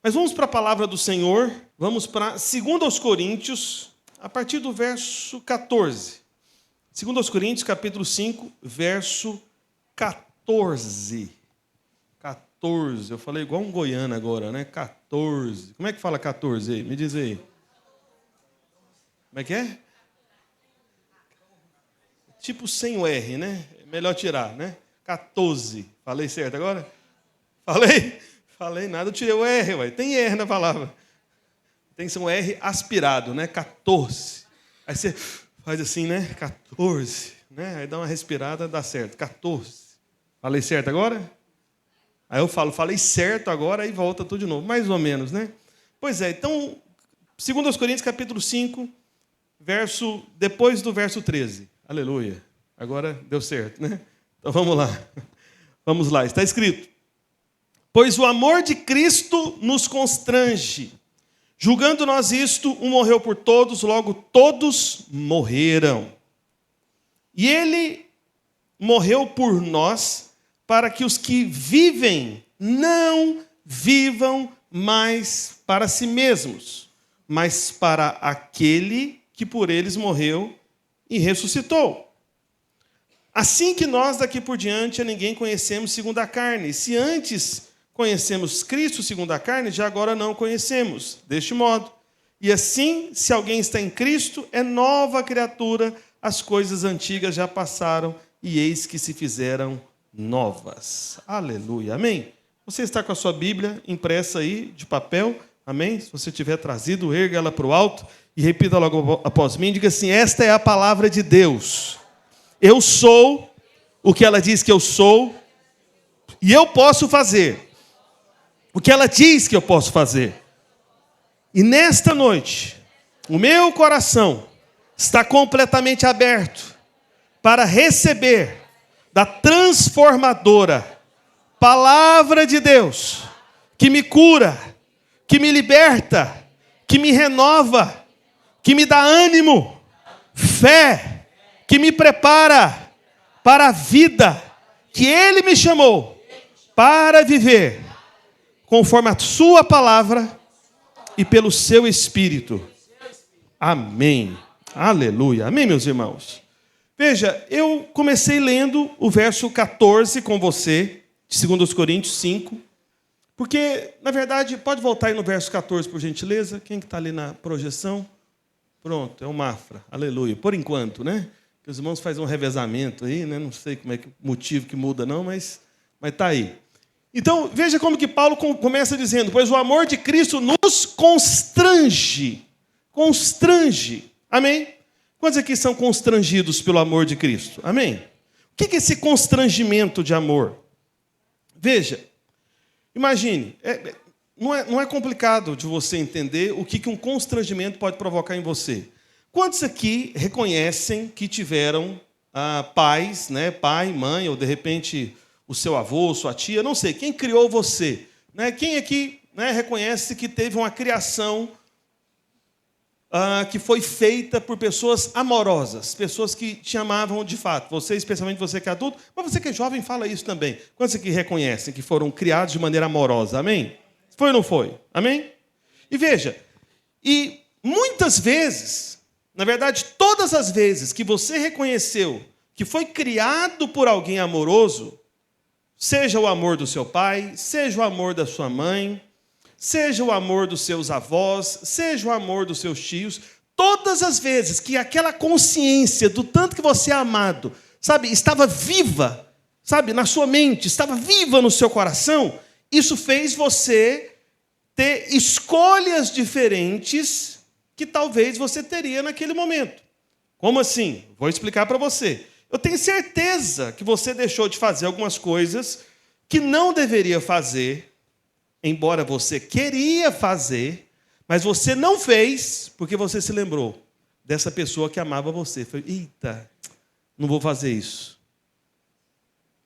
Mas vamos para a palavra do Senhor, vamos para 2 Coríntios, a partir do verso 14. 2 Coríntios, capítulo 5, verso 14. 14, eu falei igual um goiano agora, né? 14. Como é que fala 14 aí? Me diz aí. Como é que é? Tipo sem o R, né? É melhor tirar, né? 14. Falei certo agora? Falei nada, eu tirei o R, ué. Tem R na palavra. Tem que ser um R aspirado, né? 14. Aí você faz assim, né? 14. Né? Aí dá uma respirada, dá certo. 14. Falei certo agora? Aí eu falei certo agora, aí volta tudo de novo. Mais ou menos, né? Pois é, então, 2 Coríntios, capítulo 5, depois do verso 13. Aleluia. Agora deu certo, né? Então vamos lá. Vamos lá, está escrito: pois o amor de Cristo nos constrange. Julgando nós isto, um morreu por todos, logo todos morreram. E ele morreu por nós, para que os que vivem não vivam mais para si mesmos, mas para aquele que por eles morreu e ressuscitou. Assim que nós daqui por diante a ninguém conhecemos segundo a carne. Se antes conhecemos Cristo segundo a carne, já agora não conhecemos, deste modo. E assim, se alguém está em Cristo, é nova criatura, as coisas antigas já passaram, e eis que se fizeram novas. Aleluia, amém? Você está com a sua Bíblia impressa aí, de papel, amém? Se você tiver trazido, erga ela para o alto, e repita logo após mim, diga assim: esta é a palavra de Deus. Eu sou o que ela diz que eu sou, e eu posso fazer o que ela diz que eu posso fazer. E nesta noite, o meu coração está completamente aberto para receber da transformadora palavra de Deus, que me cura, que me liberta, que me renova, que me dá ânimo, fé, que me prepara para a vida que Ele me chamou para viver, conforme a sua palavra e pelo seu Espírito. Amém. Aleluia. Amém, meus irmãos? Veja, eu comecei lendo o verso 14 com você, de 2 Coríntios 5, porque, na verdade, pode voltar aí no verso 14, por gentileza? Quem que está ali na projeção? Pronto, é o Mafra. Aleluia. Por enquanto, né? Que os irmãos fazem um revezamento aí, né? Não sei como é que motivo que muda, não, mas está aí. Então, veja como que Paulo começa dizendo: pois o amor de Cristo nos constrange. Constrange. Amém? Quantos aqui são constrangidos pelo amor de Cristo? Amém? O que é esse constrangimento de amor? Veja, imagine, não é complicado de você entender o que um constrangimento pode provocar em você. Quantos aqui reconhecem que tiveram pais, né, pai, mãe, ou de repente o seu avô, sua tia, não sei, quem criou você? Né? Quem aqui, né, reconhece que teve uma criação que foi feita por pessoas amorosas, pessoas que te amavam de fato? Você, especialmente você que é adulto, mas você que é jovem, fala isso também. Quantos aqui reconhecem que foram criados de maneira amorosa? Amém? Foi ou não foi? Amém? E veja, e muitas vezes, na verdade, todas as vezes que você reconheceu que foi criado por alguém amoroso, seja o amor do seu pai, seja o amor da sua mãe, seja o amor dos seus avós, seja o amor dos seus tios, todas as vezes que aquela consciência do tanto que você é amado, sabe, estava viva, sabe, na sua mente, estava viva no seu coração, isso fez você ter escolhas diferentes que talvez você teria naquele momento. Como assim? Vou explicar para você. Eu tenho certeza que você deixou de fazer algumas coisas que não deveria fazer, embora você queria fazer, mas você não fez porque você se lembrou dessa pessoa que amava você. Foi, eita, não vou fazer isso.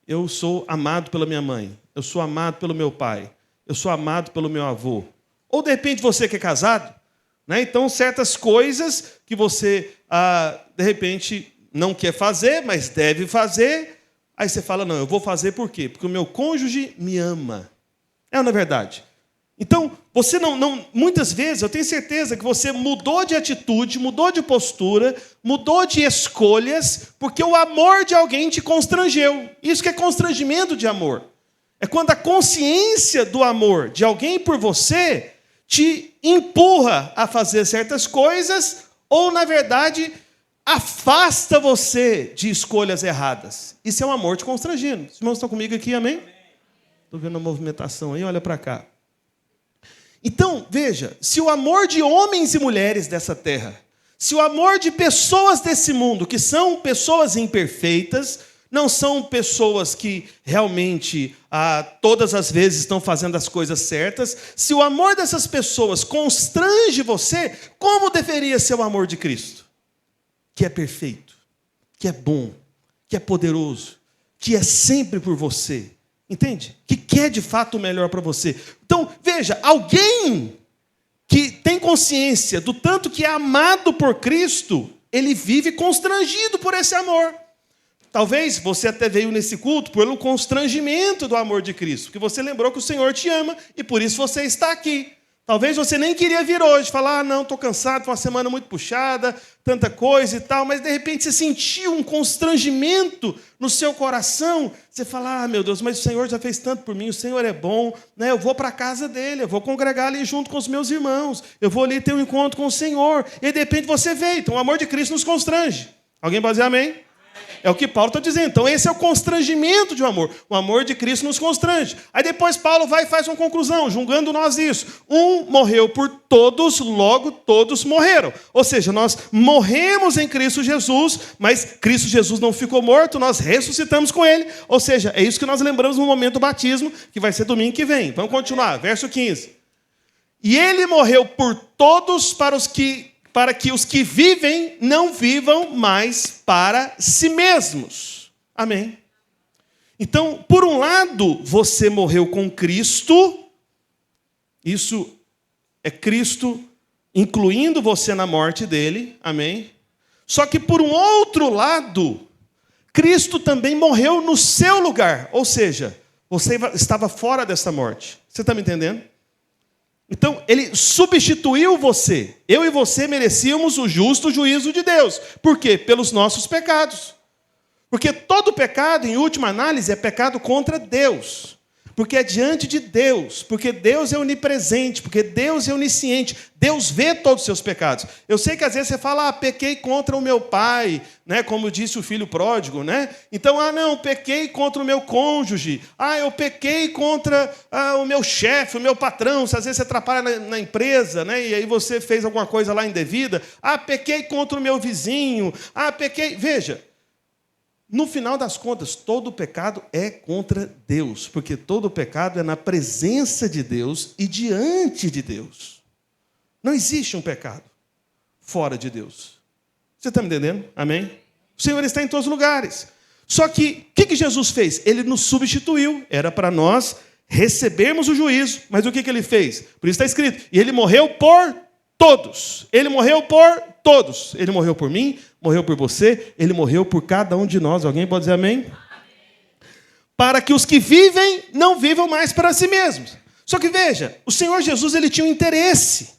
Eu sou amado pela minha mãe, eu sou amado pelo meu pai, eu sou amado pelo meu avô. Ou de repente você que é casado, né? Então certas coisas que você, de repente, não quer fazer, mas deve fazer, aí você fala: não, eu vou fazer por quê? Porque o meu cônjuge me ama. É ou não é verdade? Então, você muitas vezes, eu tenho certeza que você mudou de atitude, mudou de postura, mudou de escolhas, porque o amor de alguém te constrangeu. Isso que é constrangimento de amor. É quando a consciência do amor de alguém por você te empurra a fazer certas coisas, ou, na verdade, afasta você de escolhas erradas. Isso é um amor te constrangendo. Os irmãos estão comigo aqui, amém? Estou vendo a movimentação aí, olha para cá. Então, veja, se o amor de homens e mulheres dessa terra, se o amor de pessoas desse mundo, que são pessoas imperfeitas, não são pessoas que realmente todas as vezes estão fazendo as coisas certas, se o amor dessas pessoas constrange você, como deveria ser o amor de Cristo? Que é perfeito, que é bom, que é poderoso, que é sempre por você. Entende? Que quer de fato o melhor para você. Então, veja, alguém que tem consciência do tanto que é amado por Cristo, ele vive constrangido por esse amor. Talvez você até veio nesse culto pelo constrangimento do amor de Cristo, porque você lembrou que o Senhor te ama e por isso você está aqui. Talvez você nem queria vir hoje, falar, não, estou cansado, foi uma semana muito puxada, tanta coisa e tal, mas de repente você sentiu um constrangimento no seu coração, você fala, meu Deus, mas o Senhor já fez tanto por mim, o Senhor é bom, né? Eu vou para a casa dele, eu vou congregar ali junto com os meus irmãos, eu vou ali ter um encontro com o Senhor, e de repente você veio, então o amor de Cristo nos constrange. Alguém pode dizer amém? É o que Paulo está dizendo. Então, esse é o constrangimento de um amor. O amor de Cristo nos constrange. Aí depois Paulo vai e faz uma conclusão, julgando nós isso. Um morreu por todos, logo todos morreram. Ou seja, nós morremos em Cristo Jesus, mas Cristo Jesus não ficou morto, nós ressuscitamos com Ele. Ou seja, é isso que nós lembramos no momento do batismo, que vai ser domingo que vem. Vamos continuar, verso 15. E Ele morreu por todos para que os que vivem não vivam mais para si mesmos. Amém. Então, por um lado, você morreu com Cristo, isso é Cristo incluindo você na morte dele, amém? Só que por um outro lado, Cristo também morreu no seu lugar, ou seja, você estava fora dessa morte. Você está me entendendo? Então, ele substituiu você. Eu e você merecíamos o justo juízo de Deus. Por quê? Pelos nossos pecados. Porque todo pecado, em última análise, é pecado contra Deus. Porque é diante de Deus. Porque Deus é onipresente. Porque Deus é onisciente. Deus vê todos os seus pecados. Eu sei que às vezes você fala, pequei contra o meu pai, né? Como disse o filho pródigo, né? Então, não, pequei contra o meu cônjuge. Eu pequei contra o meu chefe, o meu patrão. Se às vezes você atrapalha na empresa, né? E aí você fez alguma coisa lá indevida. Pequei contra o meu vizinho. Pequei. Veja. No final das contas, todo pecado é contra Deus, porque todo pecado é na presença de Deus e diante de Deus. Não existe um pecado fora de Deus. Você está me entendendo? Amém? O Senhor está em todos os lugares. Só que, o que Jesus fez? Ele nos substituiu. Era para nós recebermos o juízo. Mas o que ele fez? Por isso está escrito. E ele morreu por todos. Ele morreu por todos. Ele morreu por mim, morreu por você, ele morreu por cada um de nós. Alguém pode dizer amém? Amém. Para que os que vivem não vivam mais para si mesmos. Só que veja, o Senhor Jesus ele tinha um interesse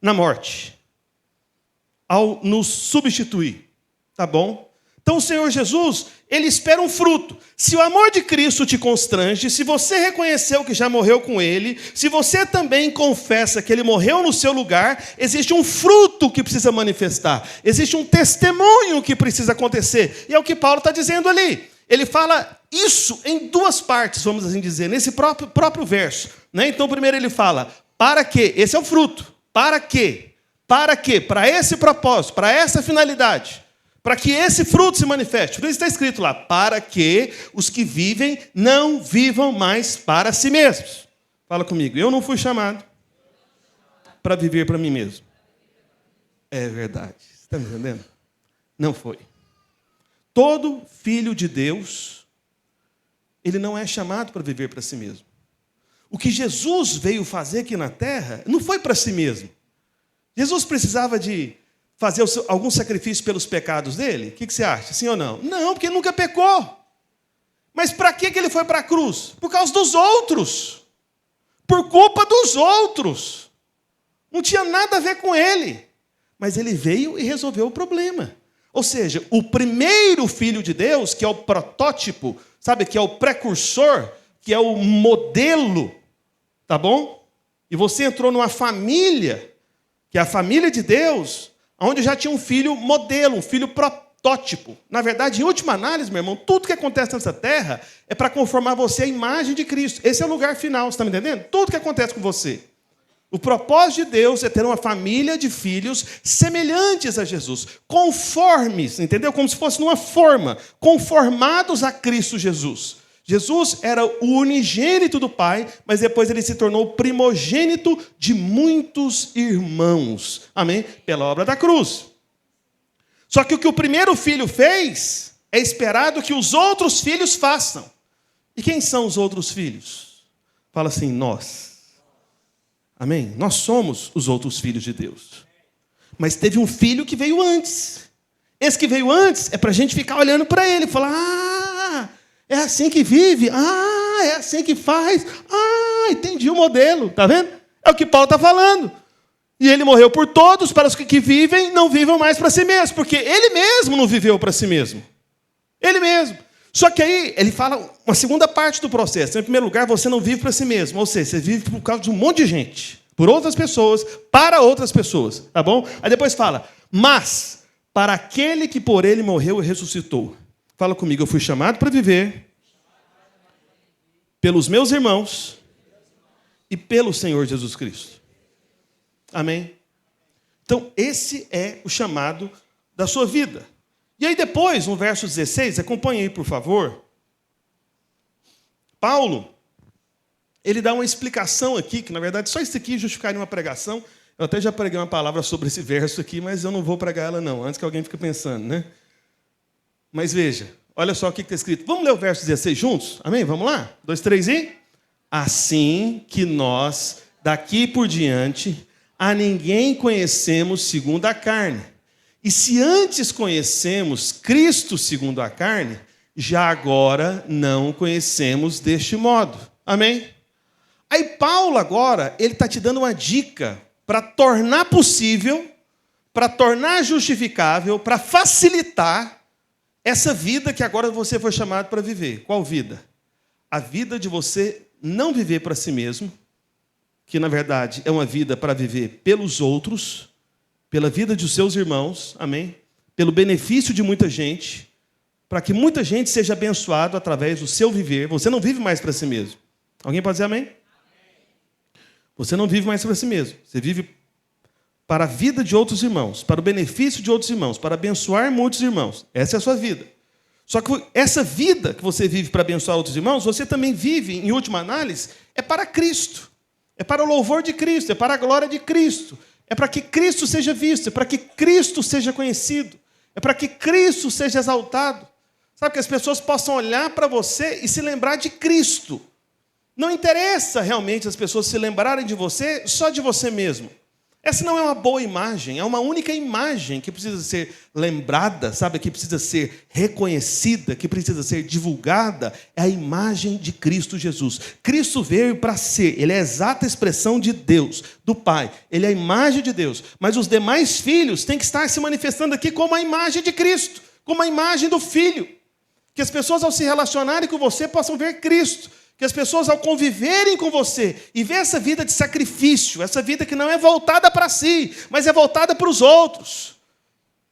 na morte, ao nos substituir. Tá bom? Então o Senhor Jesus, ele espera um fruto. Se o amor de Cristo te constrange, se você reconheceu que já morreu com ele, se você também confessa que ele morreu no seu lugar, existe um fruto que precisa manifestar. Existe um testemunho que precisa acontecer. E é o que Paulo está dizendo ali. Ele fala isso em duas partes, vamos assim dizer, nesse próprio verso. Né? Então primeiro ele fala, para quê? Esse é o fruto. Para quê? Para quê? Para esse propósito, para essa finalidade. Para que esse fruto se manifeste. Por isso está escrito lá, para que os que vivem não vivam mais para si mesmos. Fala comigo, eu não fui chamado para viver para mim mesmo. É verdade. Você está me entendendo? Não foi. Todo filho de Deus, ele não é chamado para viver para si mesmo. O que Jesus veio fazer aqui na terra não foi para si mesmo. Jesus precisava de fazer algum sacrifício pelos pecados dele? O que você acha? Sim ou não? Não, porque ele nunca pecou. Mas para que ele foi para a cruz? Por causa dos outros. por culpa dos outros. Não tinha nada a ver com ele. Mas ele veio e resolveu o problema. Ou seja, o primeiro filho de Deus, que é o protótipo, sabe, que é o precursor, que é o modelo, tá bom? E você entrou numa família, que é a família de Deus, onde já tinha um filho modelo, um filho protótipo. Na verdade, em última análise, meu irmão, tudo que acontece nessa terra é para conformar você à imagem de Cristo. Esse é o lugar final, você está me entendendo? Tudo que acontece com você. O propósito de Deus é ter uma família de filhos semelhantes a Jesus, conformes, entendeu? Como se fosse numa forma, conformados a Cristo Jesus. Jesus era o unigênito do Pai, mas depois ele se tornou o primogênito de muitos irmãos. Amém? Pela obra da cruz. Só que o que o primeiro filho fez é esperado que os outros filhos façam. E quem são os outros filhos? Fala assim, nós. Amém? Nós somos os outros filhos de Deus. Mas teve um filho que veio antes. Esse que veio antes é para a gente ficar olhando para ele e falar, é assim que vive, é assim que faz, entendi o modelo, tá vendo? É o que Paulo está falando. E ele morreu por todos, para os que vivem, não vivam mais para si mesmo, porque ele mesmo não viveu para si mesmo. Ele mesmo. Só que aí ele fala uma segunda parte do processo. Em primeiro lugar, você não vive para si mesmo, ou seja, você vive por causa de um monte de gente, por outras pessoas, para outras pessoas, tá bom? Aí depois fala, mas para aquele que por ele morreu e ressuscitou. Fala comigo, eu fui chamado para viver pelos meus irmãos e pelo Senhor Jesus Cristo. Amém? Então, esse é o chamado da sua vida. E aí depois, no verso 16, acompanhe aí, por favor. Paulo, ele dá uma explicação aqui, que na verdade só isso aqui justificaria uma pregação. Eu até já preguei uma palavra sobre esse verso aqui, mas eu não vou pregar ela não, antes que alguém fique pensando, né? Mas veja, olha só o que está escrito. Vamos ler o verso 16 juntos? Amém? Vamos lá? 2, 3 e... Assim que nós, daqui por diante, a ninguém conhecemos segundo a carne. E se antes conhecemos Cristo segundo a carne, já agora não o conhecemos deste modo. Amém? Aí Paulo agora, ele está te dando uma dica para tornar possível, para tornar justificável, para facilitar essa vida que agora você foi chamado para viver. Qual vida? A vida de você não viver para si mesmo, que na verdade é uma vida para viver pelos outros, pela vida dos seus irmãos, amém? Pelo benefício de muita gente, para que muita gente seja abençoada através do seu viver. Você não vive mais para si mesmo. Alguém pode dizer amém? Você não vive mais para si mesmo. Você vive para a vida de outros irmãos, para o benefício de outros irmãos, para abençoar muitos irmãos. Essa é a sua vida. Só que essa vida que você vive para abençoar outros irmãos, você também vive, em última análise, é para Cristo. É para o louvor de Cristo, é para a glória de Cristo. É para que Cristo seja visto, é para que Cristo seja conhecido, é para que Cristo seja exaltado. Sabe, que as pessoas possam olhar para você e se lembrar de Cristo. Não interessa realmente as pessoas se lembrarem de você, só de você mesmo. Essa não é uma boa imagem, é uma única imagem que precisa ser lembrada, sabe, que precisa ser reconhecida, que precisa ser divulgada, é a imagem de Cristo Jesus. Cristo veio para ser, ele é a exata expressão de Deus, do Pai, ele é a imagem de Deus, mas os demais filhos têm que estar se manifestando aqui como a imagem de Cristo, como a imagem do Filho, que as pessoas ao se relacionarem com você possam ver Cristo, que as pessoas ao conviverem com você e ver essa vida de sacrifício, essa vida que não é voltada para si, mas é voltada para os outros.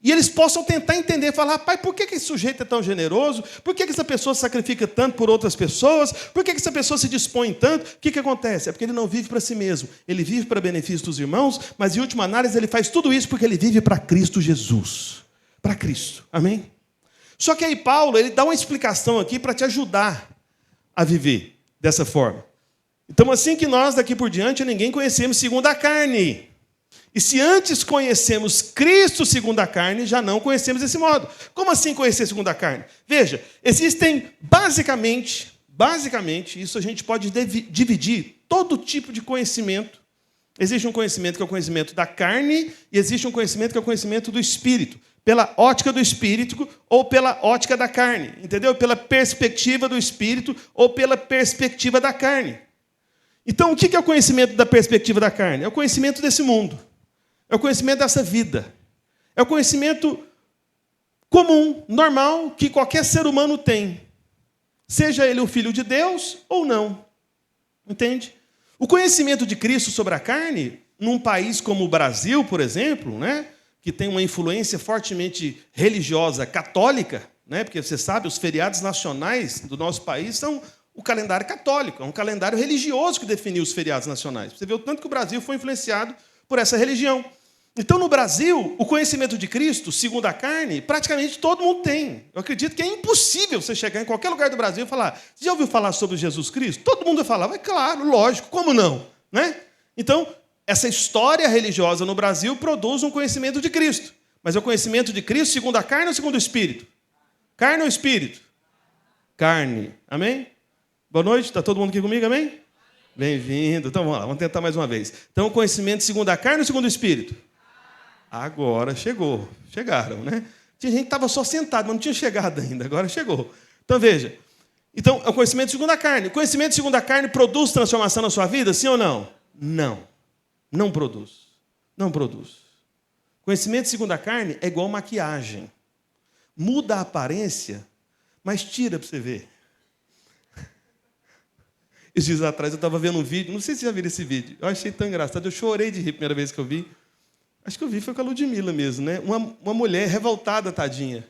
E eles possam tentar entender, falar, pai, por que esse sujeito é tão generoso? Por que essa pessoa se sacrifica tanto por outras pessoas? Por que essa pessoa se dispõe tanto? O que acontece? É porque ele não vive para si mesmo. Ele vive para benefício dos irmãos, mas em última análise ele faz tudo isso porque ele vive para Cristo Jesus. Para Cristo. Amém? Só que aí Paulo, ele dá uma explicação aqui para te ajudar a viver dessa forma. Então, assim que nós, daqui por diante, ninguém conhecemos segundo a carne. E se antes conhecemos Cristo segundo a carne, já não conhecemos desse modo. Como assim conhecer segundo a carne? Veja, existem basicamente, isso a gente pode dividir todo tipo de conhecimento. Existe um conhecimento que é o conhecimento da carne e existe um conhecimento que é o conhecimento do Espírito. Pela ótica do Espírito ou pela ótica da carne, entendeu? Pela perspectiva do Espírito ou pela perspectiva da carne. Então, o que é o conhecimento da perspectiva da carne? É o conhecimento desse mundo. É o conhecimento dessa vida. É o conhecimento comum, normal, que qualquer ser humano tem. Seja ele o filho de Deus ou não. Entende? O conhecimento de Cristo sobre a carne, num país como o Brasil, por exemplo, né, que tem uma influência fortemente religiosa católica, né, porque você sabe, os feriados nacionais do nosso país são o calendário católico, é um calendário religioso que definiu os feriados nacionais. Você vê o tanto que o Brasil foi influenciado por essa religião. Então, no Brasil, o conhecimento de Cristo, segundo a carne, praticamente todo mundo tem. Eu acredito que é impossível você chegar em qualquer lugar do Brasil e falar: você já ouviu falar sobre Jesus Cristo? Todo mundo vai falar: é claro, lógico, como não? Né? Então, essa história religiosa no Brasil produz um conhecimento de Cristo. Mas é o conhecimento de Cristo segundo a carne ou segundo o Espírito? Carne ou Espírito? Carne. Amém? Boa noite, está todo mundo aqui comigo, amém? Bem-vindo. Então, vamos lá, vamos tentar mais uma vez. Então, o conhecimento segundo a carne ou segundo o Espírito? Agora chegou. Chegaram, né? Tinha gente que estava só sentado, mas não tinha chegado ainda. Agora chegou. Então, veja. Então, é o conhecimento segundo a carne. O conhecimento segundo a carne produz transformação na sua vida, sim ou não? Não. Não produz. Não produz. Conhecimento segundo a carne é igual maquiagem. Muda a aparência, mas tira para você ver. Esses dias atrás eu estava vendo um vídeo, não sei se já viram esse vídeo, eu achei tão engraçado, eu chorei de rir a primeira vez que eu vi. Acho que eu vi foi com a Ludmilla mesmo, né? Uma mulher revoltada, tadinha.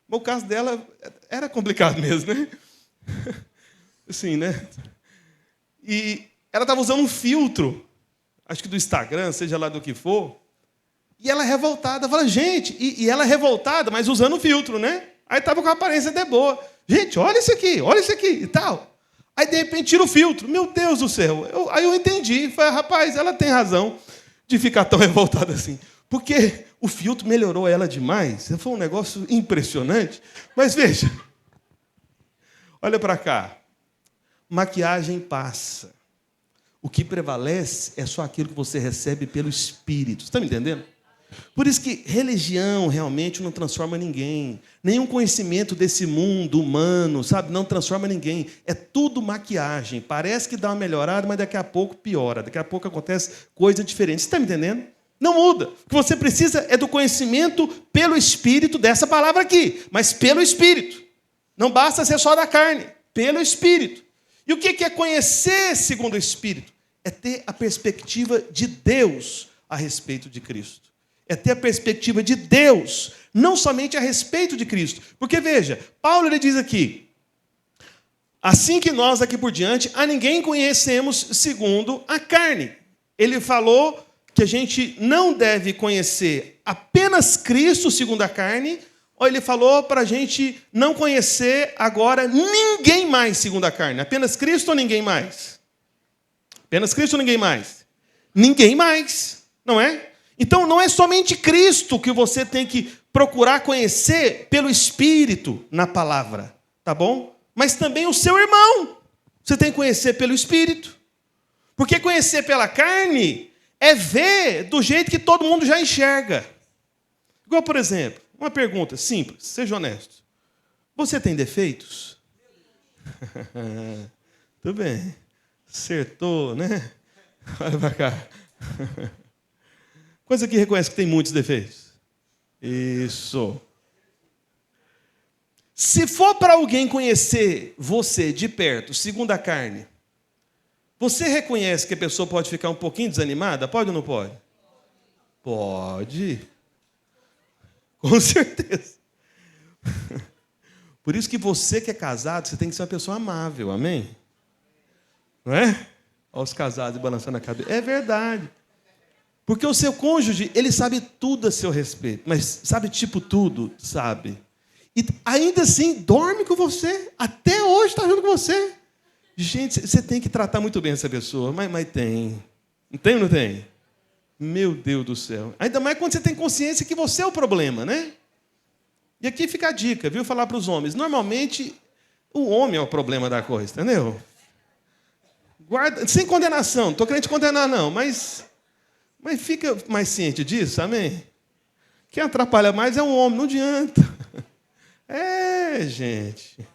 Mas o caso dela era complicado mesmo, né? Assim, né? E ela estava usando um filtro, acho que do Instagram, seja lá do que for, e ela revoltada, fala, gente, e ela revoltada, mas usando o filtro, né? Aí estava com a aparência até boa. Gente, olha isso aqui e tal. Aí, de repente, tira o filtro. Meu Deus do céu. Aí eu entendi. Falei, rapaz, ela tem razão de ficar tão revoltada assim. Porque o filtro melhorou ela demais. Foi um negócio impressionante. Mas veja. Olha para cá. Maquiagem passa. O que prevalece é só aquilo que você recebe pelo Espírito. Você está me entendendo? Por isso que religião realmente não transforma ninguém. Nenhum conhecimento desse mundo humano, sabe, não transforma ninguém. É tudo maquiagem. Parece que dá uma melhorada, mas daqui a pouco piora. Daqui a pouco acontece coisa diferente. Você está me entendendo? Não muda. O que você precisa é do conhecimento pelo Espírito dessa palavra aqui. Mas pelo Espírito. Não basta ser só da carne. Pelo Espírito. E o que é conhecer segundo o Espírito? É ter a perspectiva de Deus a respeito de Cristo. É ter a perspectiva de Deus, não somente a respeito de Cristo. Porque, veja, Paulo ele diz aqui, assim que nós daqui por diante, a ninguém conhecemos segundo a carne. Ele falou que a gente não deve conhecer apenas Cristo segundo a carne, ou ele falou para a gente não conhecer agora ninguém mais segundo a carne. Apenas Cristo ou ninguém mais? Apenas Cristo ou ninguém mais? Ninguém mais, não é? Então, não é somente Cristo que você tem que procurar conhecer pelo Espírito na palavra, tá bom? Mas também o seu irmão. Você tem que conhecer pelo Espírito. Porque conhecer pela carne é ver do jeito que todo mundo já enxerga. Igual, por exemplo, uma pergunta simples, seja honesto. Você tem defeitos? Tudo bem. Acertou, né? Olha para cá. Coisa que reconhece que tem muitos defeitos. Isso. Se for para alguém conhecer você de perto, segundo a carne, você reconhece que a pessoa pode ficar um pouquinho desanimada? Pode ou não pode? Pode. Com certeza. Por isso que você que é casado, você tem que ser uma pessoa amável, amém? Não é? Olha os casados balançando a cabeça. É verdade. Porque o seu cônjuge, ele sabe tudo a seu respeito. Mas sabe tipo tudo? Sabe. E ainda assim, dorme com você. Até hoje está junto com você. Gente, você tem que tratar muito bem essa pessoa. Mas tem. Não tem ou não tem? Meu Deus do céu. Ainda mais quando você tem consciência que você é o problema, né? E aqui fica a dica, viu? Falar para os homens. Normalmente, o homem é o problema da coisa, entendeu? Guarda, sem condenação. Não estou querendo te condenar, não. Mas fica mais ciente disso, amém? Quem atrapalha mais é o homem, não adianta. É, gente.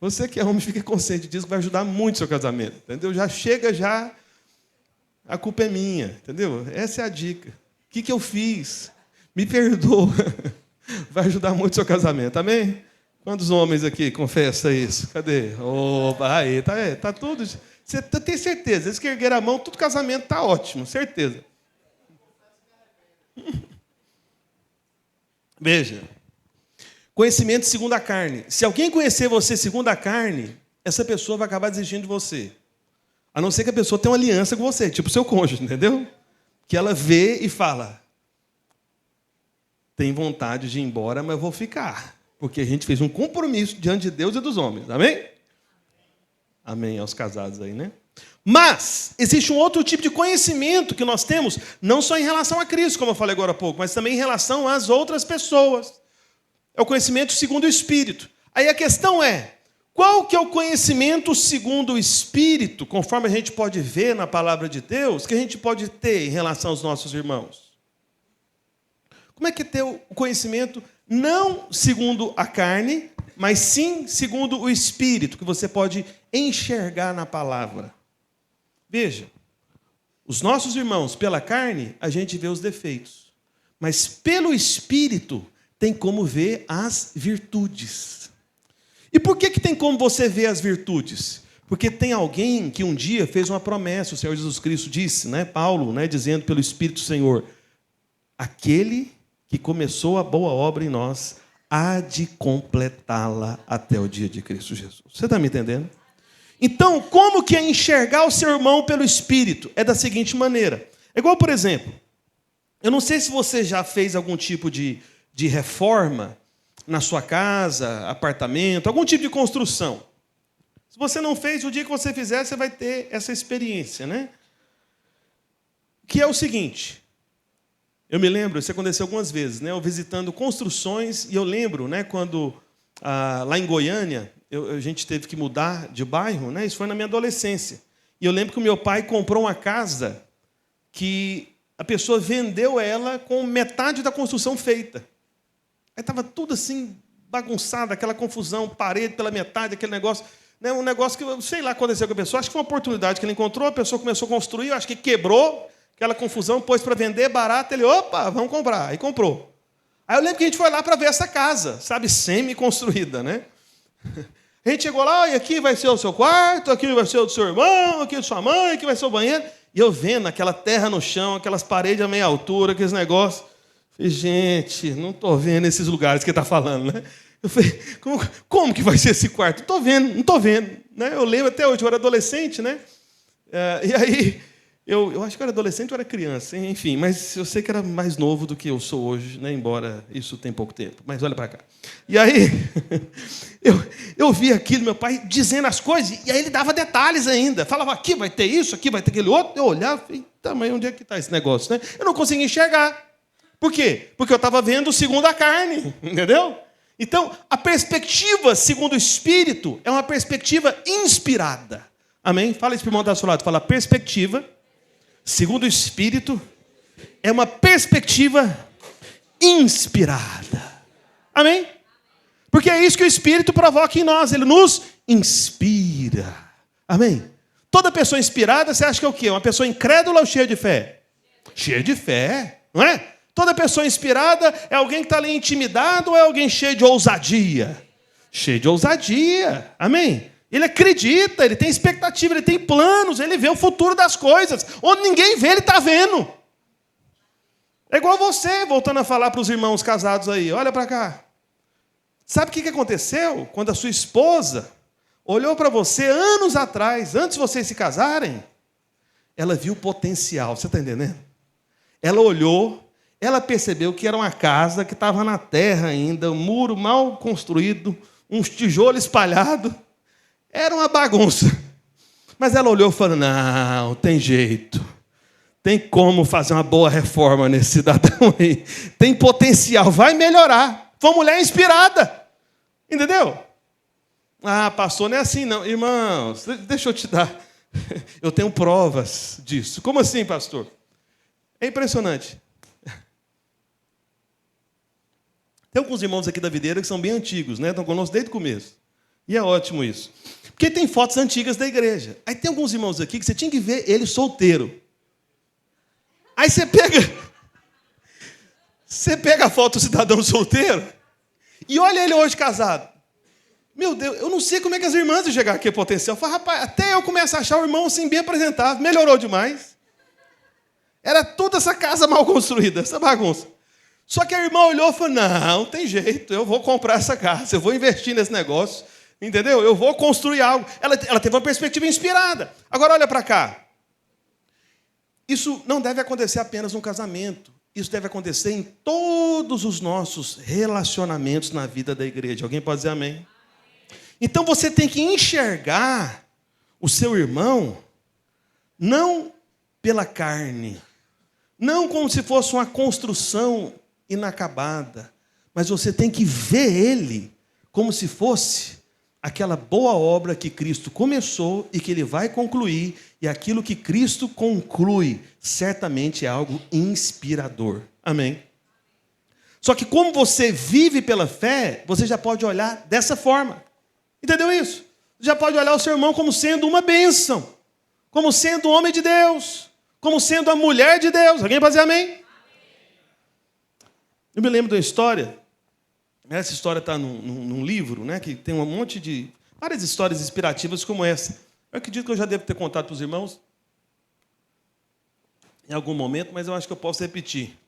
Você que é homem, fica consciente disso, que vai ajudar muito o seu casamento. Entendeu? Já chega, a culpa é minha. Entendeu? Essa é a dica. O que eu fiz? Me perdoa. Vai ajudar muito o seu casamento. Amém? Quantos homens aqui confessam isso? Cadê? Opa, aí, tá tudo. Você tem certeza? Eles que ergueram a mão, todo casamento está ótimo, certeza. Veja. Conhecimento segundo a carne. Se alguém conhecer você segundo a carne, essa pessoa vai acabar desistindo de você. A não ser que a pessoa tenha uma aliança com você, tipo o seu cônjuge, entendeu? Que ela vê e fala, tem vontade de ir embora, mas eu vou ficar. Porque a gente fez um compromisso diante de Deus e dos homens. Amém? Amém aos casados aí, né? Mas existe um outro tipo de conhecimento que nós temos, não só em relação a Cristo, como eu falei agora há pouco, mas também em relação às outras pessoas. É o conhecimento segundo o Espírito. Aí a questão é, qual que é o conhecimento segundo o Espírito, conforme a gente pode ver na palavra de Deus, que a gente pode ter em relação aos nossos irmãos? Como é que é ter o conhecimento não segundo a carne, mas sim segundo o Espírito, que você pode enxergar na palavra? Veja, os nossos irmãos, pela carne, a gente vê os defeitos. Mas pelo Espírito, tem como ver as virtudes. E por que tem como você ver as virtudes? Porque tem alguém que um dia fez uma promessa, o Senhor Jesus Cristo disse, né, Paulo, né, dizendo pelo Espírito do Senhor, aquele que começou a boa obra em nós, há de completá-la até o dia de Cristo Jesus. Você está me entendendo? Então, como que é enxergar o seu irmão pelo Espírito? É da seguinte maneira. É igual, por exemplo, eu não sei se você já fez algum tipo de reforma na sua casa, apartamento, algum tipo de construção. Se você não fez, o dia que você fizer, você vai ter essa experiência, né? Que é o seguinte, eu me lembro, isso aconteceu algumas vezes, né? Eu visitando construções, e eu lembro, né, quando lá em Goiânia, a gente teve que mudar de bairro, né? Isso foi na minha adolescência. E eu lembro que o meu pai comprou uma casa que a pessoa vendeu ela com metade da construção feita. Aí estava tudo assim, bagunçado, aquela confusão, parede pela metade, aquele negócio. Né, um negócio que, sei lá, aconteceu com a pessoa. Acho que foi uma oportunidade que ele encontrou, a pessoa começou a construir, eu acho que quebrou aquela confusão, pôs para vender barato, ele, opa, vamos comprar. Aí comprou. Aí eu lembro que a gente foi lá para ver essa casa, sabe, semi-construída, né? A gente chegou lá, e aqui vai ser o seu quarto, aqui vai ser o do seu irmão, aqui da sua mãe, aqui vai ser o banheiro. E eu vendo aquela terra no chão, aquelas paredes a meia altura, aqueles negócios. Falei, gente, não estou vendo esses lugares que ele está falando, né? Eu falei, como que vai ser esse quarto? Não estou vendo. Né? Eu lembro até hoje, eu era adolescente, né? E aí, eu acho que eu era adolescente ou era criança, enfim, mas eu sei que era mais novo do que eu sou hoje, né? Embora isso tenha pouco tempo. Mas olha para cá. E aí, eu vi aquilo, meu pai dizendo as coisas, e aí ele dava detalhes ainda. Falava, aqui vai ter isso, aqui vai ter aquele outro. Eu olhava e falei, também, onde é que está esse negócio? Né? Eu não conseguia enxergar. Por quê? Porque eu estava vendo segundo a carne, entendeu? Então, a perspectiva segundo o Espírito é uma perspectiva inspirada. Amém? Fala isso para o irmão da sua lado. Fala, perspectiva segundo o Espírito é uma perspectiva inspirada. Amém? Porque é isso que o Espírito provoca em nós. Ele nos inspira. Amém? Toda pessoa inspirada, você acha que é o quê? Uma pessoa incrédula ou cheia de fé? Cheia de fé, não é? Toda pessoa inspirada é alguém que está ali intimidado ou é alguém cheio de ousadia? Cheio de ousadia. Amém? Ele acredita, ele tem expectativa, ele tem planos, ele vê o futuro das coisas. Onde ninguém vê, ele está vendo. É igual você, voltando a falar para os irmãos casados aí. Olha para cá. Sabe o que aconteceu quando a sua esposa olhou para você anos atrás, antes de vocês se casarem? Ela viu o potencial, você está entendendo? Ela olhou, ela percebeu que era uma casa que estava na terra ainda, um muro mal construído, uns tijolos espalhados. Era uma bagunça. Mas ela olhou e falou, não, tem jeito. Tem como fazer uma boa reforma nesse cidadão aí. Tem potencial, vai melhorar. Foi uma mulher inspirada. Entendeu? Ah, pastor, não é assim não. Irmãos, deixa eu te dar. Eu tenho provas disso. Como assim, pastor? É impressionante. Tem alguns irmãos aqui da videira que são bem antigos, né? Estão conosco desde o começo. E é ótimo isso. Porque tem fotos antigas da igreja. Aí tem alguns irmãos aqui que você tinha que ver ele solteiro. Aí você pega a foto do cidadão solteiro e olha ele hoje casado. Meu Deus, eu não sei como é que as irmãs vão chegar aqui a potencial. Eu falo, rapaz, até eu começo a achar o irmão assim bem apresentado. Melhorou demais. Era toda essa casa mal construída, essa bagunça. Só que a irmã olhou e falou, não tem jeito, eu vou comprar essa casa, eu vou investir nesse negócio, entendeu? Eu vou construir algo. Ela teve uma perspectiva inspirada. Agora olha para cá. Isso não deve acontecer apenas no casamento. Isso deve acontecer em todos os nossos relacionamentos na vida da igreja. Alguém pode dizer amém? Então você tem que enxergar o seu irmão não pela carne, não como se fosse uma construção inacabada, mas você tem que ver ele como se fosse aquela boa obra que Cristo começou e que ele vai concluir, e aquilo que Cristo conclui certamente é algo inspirador. Amém? Só que como você vive pela fé, você já pode olhar dessa forma. Entendeu isso? Você já pode olhar o seu irmão como sendo uma bênção, como sendo um homem de Deus, como sendo a mulher de Deus. Alguém pode dizer amém? Eu me lembro de uma história, essa história está num livro, né, que tem um monte de várias histórias inspirativas como essa. Eu acredito que eu já devo ter contado para os irmãos em algum momento, mas eu acho que eu posso repetir.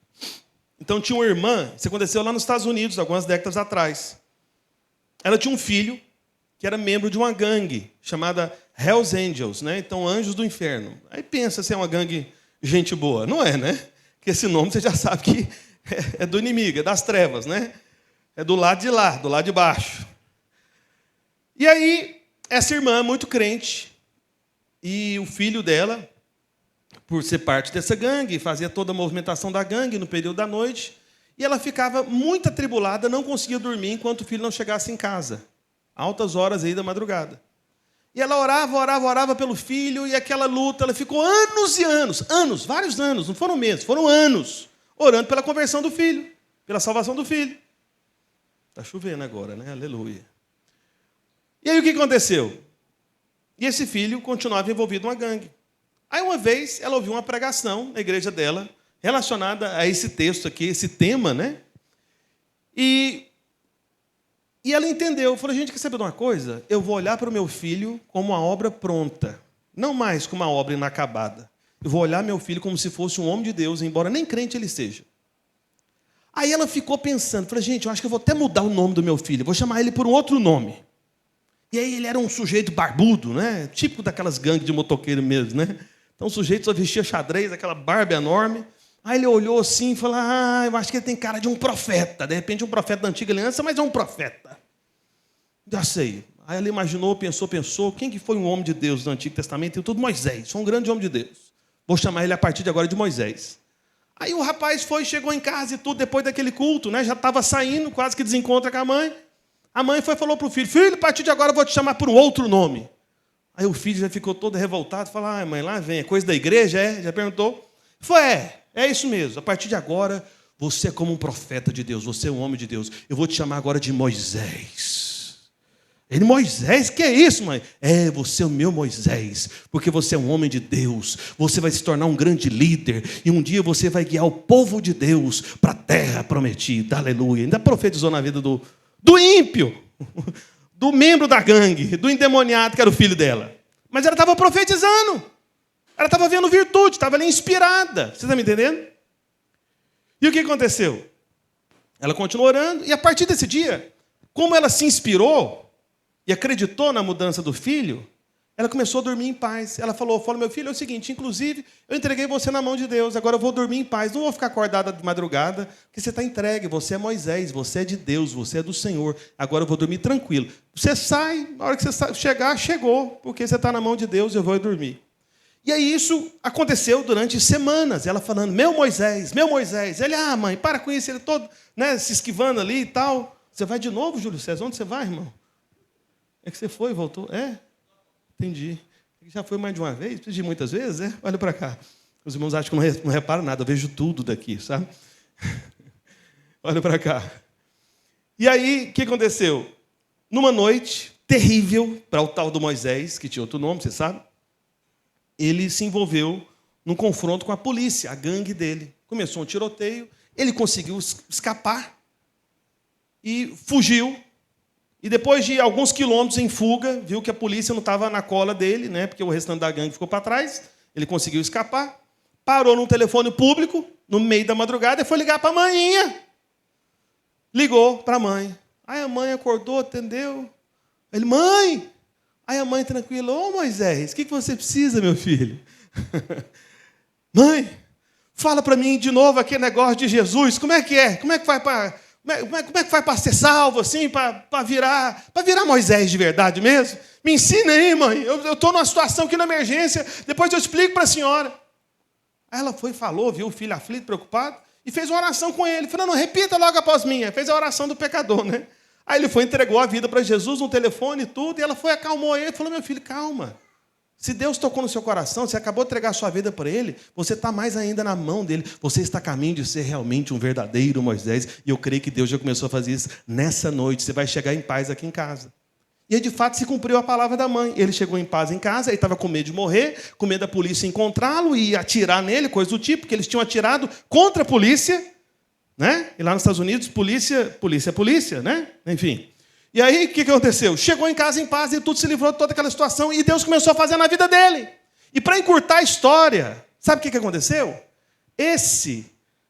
Então tinha uma irmã, isso aconteceu lá nos Estados Unidos, algumas décadas atrás. Ela tinha um filho que era membro de uma gangue chamada Hells Angels, né? Então, Anjos do Inferno. Aí pensa se é uma gangue gente boa. Não é, né? Porque esse nome você já sabe que é do inimigo, é das trevas, né? É do lado de lá, do lado de baixo. E aí, essa irmã é muito crente, e o filho dela, por ser parte dessa gangue, fazia toda a movimentação da gangue no período da noite, e ela ficava muito atribulada, não conseguia dormir enquanto o filho não chegasse em casa. Altas horas aí da madrugada. E ela orava pelo filho, e aquela luta, ela ficou anos e anos, vários anos, não foram meses, foram anos, orando pela conversão do filho, pela salvação do filho. Está chovendo agora, né? Aleluia. E aí o que aconteceu? E esse filho continuava envolvido em uma gangue. Aí uma vez ela ouviu uma pregação na igreja dela, relacionada a esse texto aqui, esse tema, né? E ela entendeu, falou, gente, quer saber de uma coisa? Eu vou olhar para o meu filho como uma obra pronta, não mais como uma obra inacabada. Eu vou olhar meu filho como se fosse um homem de Deus, embora nem crente ele seja. Aí ela ficou pensando, falou, gente, eu acho que eu vou até mudar o nome do meu filho, vou chamar ele por um outro nome. E aí ele era um sujeito barbudo, né? Típico daquelas gangues de motoqueiro mesmo, né? Então o sujeito só vestia xadrez, aquela barba enorme. Aí ele olhou assim e falou, eu acho que ele tem cara de um profeta. De repente um profeta da antiga aliança, mas é um profeta. Já sei. Aí ela imaginou, pensou. Quem que foi um homem de Deus no Antigo Testamento? E tudo Moisés. Foi um grande homem de Deus. Vou chamar ele a partir de agora de Moisés. Aí o rapaz chegou em casa e tudo, depois daquele culto, né? Já estava saindo, quase que desencontra com a mãe. A mãe falou para o filho, filho, a partir de agora eu vou te chamar por um outro nome. Aí o filho já ficou todo revoltado, falou, mãe, lá vem, é coisa da igreja, é? Já perguntou? Foi, é isso mesmo, a partir de agora você é como um profeta de Deus, você é um homem de Deus. Eu vou te chamar agora de Moisés. Ele, Moisés, que é isso, mãe? Você é o meu Moisés, porque você é um homem de Deus, você vai se tornar um grande líder, e um dia você vai guiar o povo de Deus para a terra prometida, aleluia. Ainda profetizou na vida do ímpio, do membro da gangue, do endemoniado que era o filho dela. Mas ela estava profetizando, ela estava vendo virtude, estava ali inspirada, você está me entendendo? E o que aconteceu? Ela continuou orando, e a partir desse dia, como ela se inspirou, e acreditou na mudança do filho, ela começou a dormir em paz. Ela falou, meu filho, é o seguinte, inclusive, eu entreguei você na mão de Deus, agora eu vou dormir em paz, não vou ficar acordada de madrugada, porque você está entregue, você é Moisés, você é de Deus, você é do Senhor, agora eu vou dormir tranquilo. Você sai, na hora que você chegar, chegou, porque você está na mão de Deus, eu vou dormir. E aí isso aconteceu durante semanas, ela falando, meu Moisés, ele, mãe, para com isso, ele todo, né, se esquivando ali e tal. Você vai de novo, Júlio César, onde você vai, irmão? É que você foi e voltou? Entendi. Já foi mais de uma vez? Pedi muitas vezes? Olha para cá. Os irmãos acham que não reparam nada, eu vejo tudo daqui, sabe? Olha para cá. E aí, o que aconteceu? Numa noite, terrível para o tal do Moisés, que tinha outro nome, você sabe. Ele se envolveu num confronto com a polícia, a gangue dele. Começou um tiroteio, ele conseguiu escapar e fugiu. E depois de alguns quilômetros em fuga, viu que a polícia não estava na cola dele, né, porque o restante da gangue ficou para trás. Ele conseguiu escapar, parou num telefone público, no meio da madrugada, e foi ligar para a maninha. Ligou para a mãe. Aí a mãe acordou, atendeu. Ele, mãe! Aí a mãe tranquila, ô Moisés, o que você precisa, meu filho? Mãe, fala para mim de novo aquele negócio de Jesus, como é que é? Como é que faz para... Como é que faz para ser salvo, assim, para virar Moisés de verdade mesmo? Me ensina aí, mãe. Eu estou numa situação aqui na emergência, depois eu explico para a senhora. Aí ela foi e falou, viu o filho aflito, preocupado, e fez uma oração com ele. Falou, não, repita logo após minha. Fez a oração do pecador, né? Aí ele foi, entregou a vida para Jesus no telefone e tudo, e ela foi, acalmou ele, falou, meu filho, calma. Se Deus tocou no seu coração, você acabou de entregar a sua vida para Ele, você está mais ainda na mão dEle. Você está a caminho de ser realmente um verdadeiro Moisés. E eu creio que Deus já começou a fazer isso nessa noite. Você vai chegar em paz aqui em casa. E aí, de fato, se cumpriu a palavra da mãe. Ele chegou em paz em casa, ele estava com medo de morrer, com medo da polícia encontrá-lo e atirar nele, coisa do tipo, porque eles tinham atirado contra a polícia. Né? E lá nos Estados Unidos, polícia é polícia, né? Enfim. E aí, o que aconteceu? Chegou em casa em paz e tudo se livrou de toda aquela situação e Deus começou a fazer na vida dele. E para encurtar a história, sabe o que aconteceu? Esse,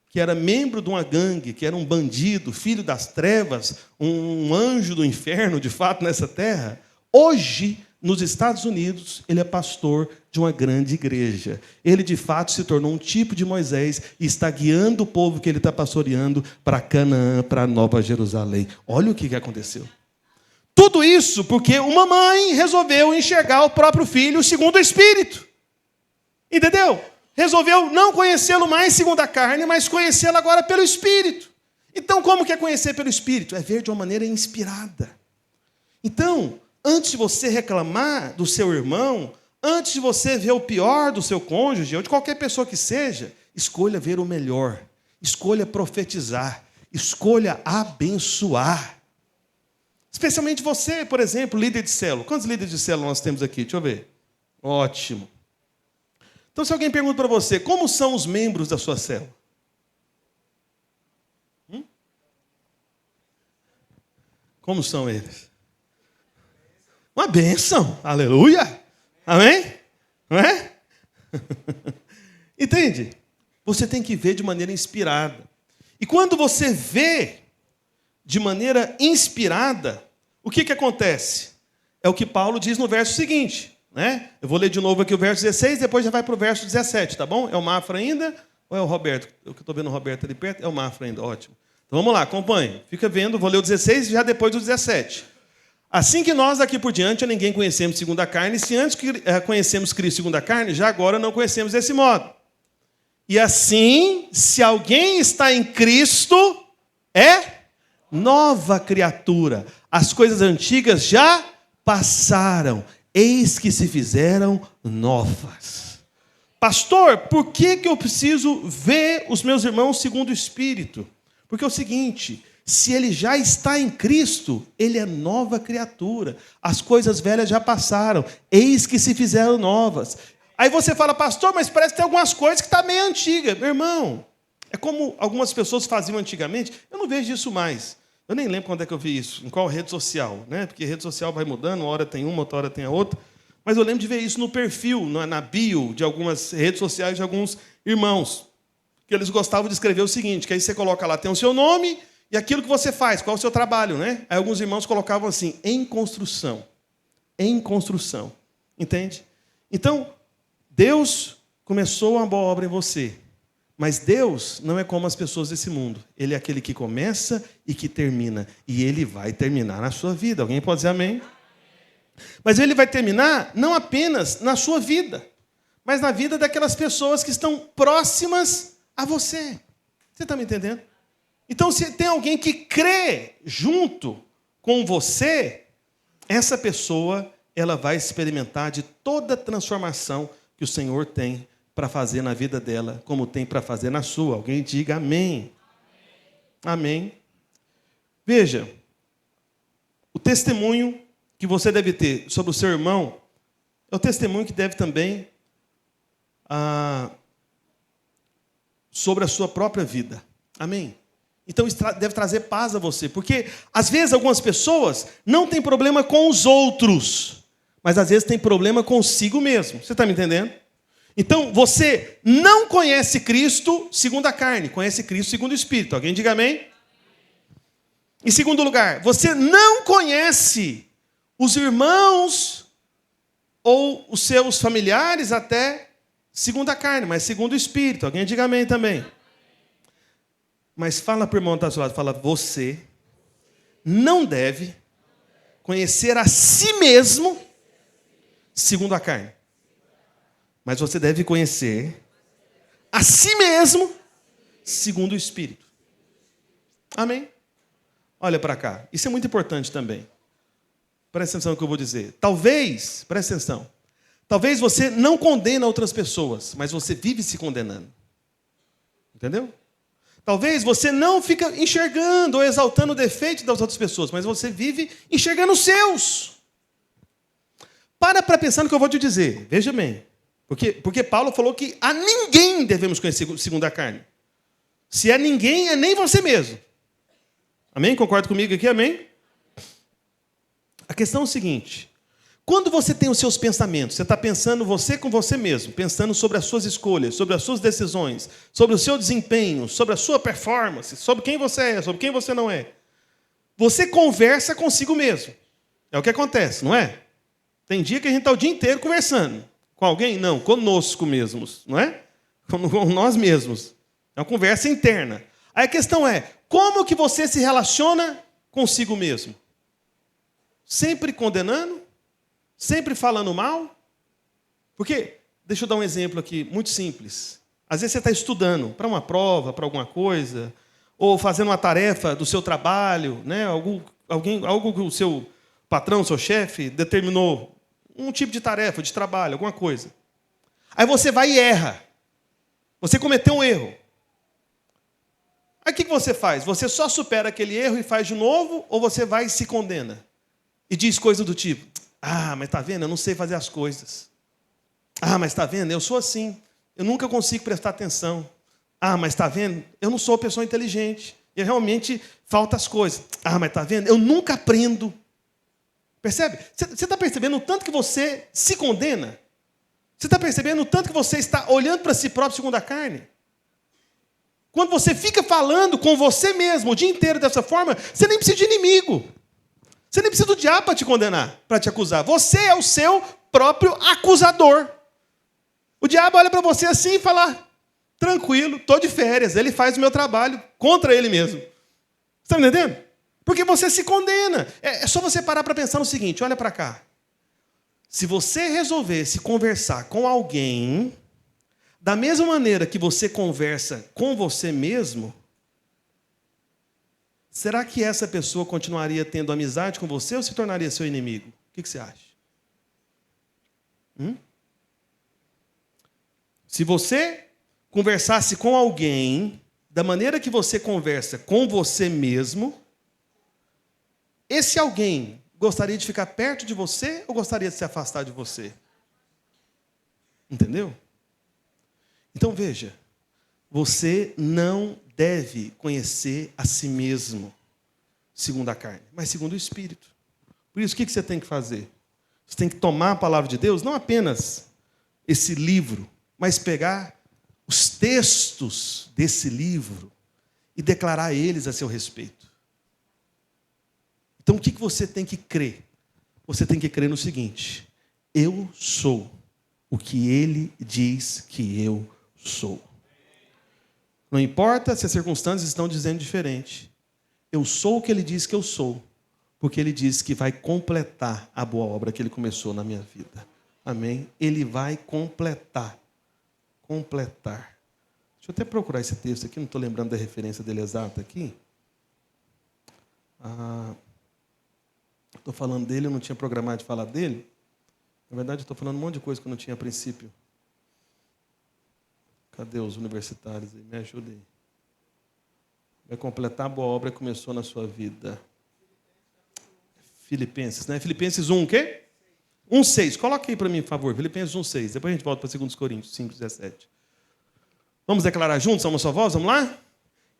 que era membro de uma gangue, que era um bandido, filho das trevas, um anjo do inferno, de fato, nessa terra, hoje, nos Estados Unidos, ele é pastor de uma grande igreja. Ele, de fato, se tornou um tipo de Moisés e está guiando o povo que ele está pastoreando para Canaã, para Nova Jerusalém. Olha o que aconteceu. Tudo isso porque uma mãe resolveu enxergar o próprio filho segundo o Espírito. Entendeu? Resolveu não conhecê-lo mais segundo a carne, mas conhecê-lo agora pelo Espírito. Então, como que é conhecer pelo Espírito? É ver de uma maneira inspirada. Então, antes de você reclamar do seu irmão, antes de você ver o pior do seu cônjuge, ou de qualquer pessoa que seja, escolha ver o melhor. Escolha profetizar. Escolha abençoar. Especialmente você, por exemplo, líder de célula. Quantos líderes de célula nós temos aqui? Deixa eu ver. Ótimo. Então, se alguém pergunta para você, como são os membros da sua célula? Como são eles? Uma bênção. Aleluia. Amém? Não é? Entende? Você tem que ver de maneira inspirada. E quando você vê de maneira inspirada, o que acontece? É o que Paulo diz no verso seguinte, né? Eu vou ler de novo aqui o verso 16, depois já vai para o verso 17, tá bom? É o Mafra ainda? Ou é o Roberto? Eu que estou vendo o Roberto ali perto, é o Mafra ainda, ótimo. Então vamos lá, acompanhe. Fica vendo, vou ler o 16 já depois do 17. Assim que nós daqui por diante a ninguém conhecemos segundo a carne, se antes conhecemos Cristo segundo a carne, já agora não conhecemos desse modo. E assim, se alguém está em Cristo, é nova criatura. As coisas antigas já passaram, eis que se fizeram novas. Pastor, por que eu preciso ver os meus irmãos segundo o Espírito? Porque é o seguinte, se ele já está em Cristo, ele é nova criatura. As coisas velhas já passaram, eis que se fizeram novas. Aí você fala, pastor, mas parece que tem algumas coisas que estão meio antigas. Meu irmão, é como algumas pessoas faziam antigamente, eu não vejo isso mais. Eu nem lembro quando é que eu vi isso, em qual rede social, né? Porque rede social vai mudando, uma hora tem uma, outra hora tem a outra. Mas eu lembro de ver isso no perfil, na bio de algumas redes sociais de alguns irmãos. Que eles gostavam de escrever o seguinte, que aí você coloca lá, tem o seu nome e aquilo que você faz, qual é o seu trabalho, né? Aí alguns irmãos colocavam assim, em construção. Em construção. Entende? Então, Deus começou uma boa obra em você. Mas Deus não é como as pessoas desse mundo. Ele é aquele que começa e que termina. E Ele vai terminar na sua vida. Alguém pode dizer amém? Mas Ele vai terminar não apenas na sua vida, mas na vida daquelas pessoas que estão próximas a você. Você está me entendendo? Então, se tem alguém que crê junto com você, essa pessoa ela vai experimentar de toda a transformação que o Senhor tem para fazer na vida dela, como tem para fazer na sua. Alguém diga amém. Amém. Veja, o testemunho que você deve ter sobre o seu irmão é o testemunho que deve também sobre a sua própria vida. Amém? Então isso deve trazer paz a você, porque às vezes algumas pessoas não têm problema com os outros, mas às vezes tem problema consigo mesmo. Você está me entendendo? Então você não conhece Cristo segundo a carne, conhece Cristo segundo o Espírito. Alguém diga amém? Em segundo lugar, você não conhece os irmãos ou os seus familiares até segundo a carne, mas segundo o Espírito. Alguém diga amém também. Mas fala para o irmão que está ao seu lado, fala, você não deve conhecer a si mesmo segundo a carne. Mas você deve conhecer a si mesmo segundo o Espírito. Amém? Olha para cá. Isso é muito importante também. Presta atenção no que eu vou dizer. Talvez, presta atenção. Talvez você não condena outras pessoas, mas você vive se condenando. Entendeu? Talvez você não fica enxergando ou exaltando o defeito das outras pessoas, mas você vive enxergando os seus. Para pensar no que eu vou te dizer. Veja bem. Porque Paulo falou que a ninguém devemos conhecer segundo a carne. Se é ninguém, é nem você mesmo. Amém? Concorda comigo aqui? Amém? A questão é o seguinte. Quando você tem os seus pensamentos, você está pensando você com você mesmo, pensando sobre as suas escolhas, sobre as suas decisões, sobre o seu desempenho, sobre a sua performance, sobre quem você é, sobre quem você não é. Você conversa consigo mesmo. É o que acontece, não é? Tem dia que a gente está o dia inteiro conversando. Com alguém? Não, conosco mesmos, não é? Com nós mesmos. É uma conversa interna. Aí a questão é, como que você se relaciona consigo mesmo? Sempre condenando? Sempre falando mal? Porque, deixa eu dar um exemplo aqui, muito simples. Às vezes você está estudando para uma prova, para alguma coisa, ou fazendo uma tarefa do seu trabalho, né? Algo que o seu patrão, seu chefe, determinou, um tipo de tarefa, de trabalho, alguma coisa. Aí você vai e erra. Você cometeu um erro. Aí o que você faz? Você só supera aquele erro e faz de novo, ou você vai e se condena? E diz coisa do tipo, mas está vendo, eu não sei fazer as coisas. Mas está vendo, eu sou assim, eu nunca consigo prestar atenção. Mas está vendo, eu não sou uma pessoa inteligente, eu realmente falta as coisas. Mas está vendo, eu nunca aprendo. Percebe? Você está percebendo o tanto que você se condena? Você está percebendo o tanto que você está olhando para si próprio segundo a carne? Quando você fica falando com você mesmo o dia inteiro dessa forma, você nem precisa de inimigo. Você nem precisa do diabo para te condenar, para te acusar. Você é o seu próprio acusador. O diabo olha para você assim e fala, tranquilo, estou de férias, ele faz o meu trabalho contra ele mesmo. Você está me entendendo? Porque você se condena. É só você parar para pensar no seguinte, olha para cá. Se você resolvesse conversar com alguém, da mesma maneira que você conversa com você mesmo, será que essa pessoa continuaria tendo amizade com você ou se tornaria seu inimigo? O que você acha? Se você conversasse com alguém da maneira que você conversa com você mesmo, esse alguém gostaria de ficar perto de você ou gostaria de se afastar de você? Entendeu? Então veja, você não deve conhecer a si mesmo segundo a carne, mas segundo o Espírito. Por isso, o que você tem que fazer? Você tem que tomar a palavra de Deus, não apenas esse livro, mas pegar os textos desse livro e declarar eles a seu respeito. Então, o que você tem que crer? Você tem que crer no seguinte, eu sou o que ele diz que eu sou. Não importa se as circunstâncias estão dizendo diferente. Eu sou o que ele diz que eu sou, porque ele diz que vai completar a boa obra que ele começou na minha vida. Amém? Ele vai completar. Completar. Deixa eu até procurar esse texto aqui, não estou lembrando da referência dele exata aqui. Estou falando dele, eu não tinha programado de falar dele. Na verdade, estou falando um monte de coisa que eu não tinha a princípio. Cadê os universitários aí? Me ajudem. Vai completar a boa obra que começou na sua vida. Filipenses, né? Filipenses 1, o quê? 1,6. Coloca aí para mim, por favor. Filipenses 1,6. Depois a gente volta para 2 Coríntios 5,17. Vamos declarar juntos, a uma só voz? Vamos lá?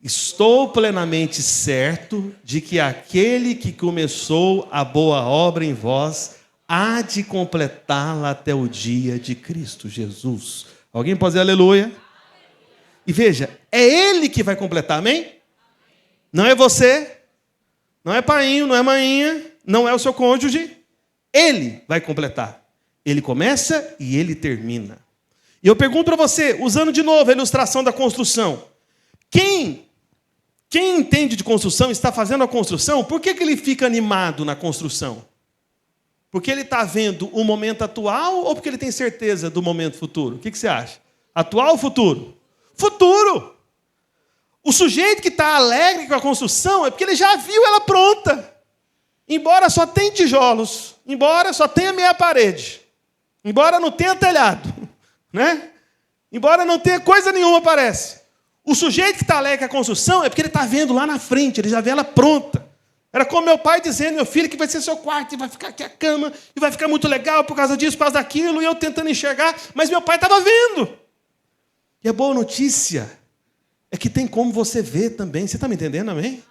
Estou plenamente certo de que aquele que começou a boa obra em vós há de completá-la até o dia de Cristo Jesus. Alguém pode dizer aleluia? E veja, é Ele que vai completar, amém? Não é você, não é painho, não é mainha, não é o seu cônjuge. Ele vai completar. Ele começa e Ele termina. E eu pergunto para você, usando de novo a ilustração da construção. Quem entende de construção, está fazendo a construção, por que ele fica animado na construção? Porque ele está vendo o momento atual ou porque ele tem certeza do momento futuro? O que você acha? Atual ou futuro? Futuro! O sujeito que está alegre com a construção é porque ele já viu ela pronta. Embora só tenha tijolos, embora só tenha meia parede, embora não tenha telhado, né? Embora não tenha coisa nenhuma, parece. O sujeito que está alegre com a construção é porque ele está vendo lá na frente, ele já vê ela pronta. Era como meu pai dizendo, meu filho, que vai ser seu quarto, e vai ficar aqui a cama, e vai ficar muito legal por causa disso, por causa daquilo, e eu tentando enxergar, mas meu pai estava vendo. E a boa notícia é que tem como você ver também. Você está me entendendo, amém?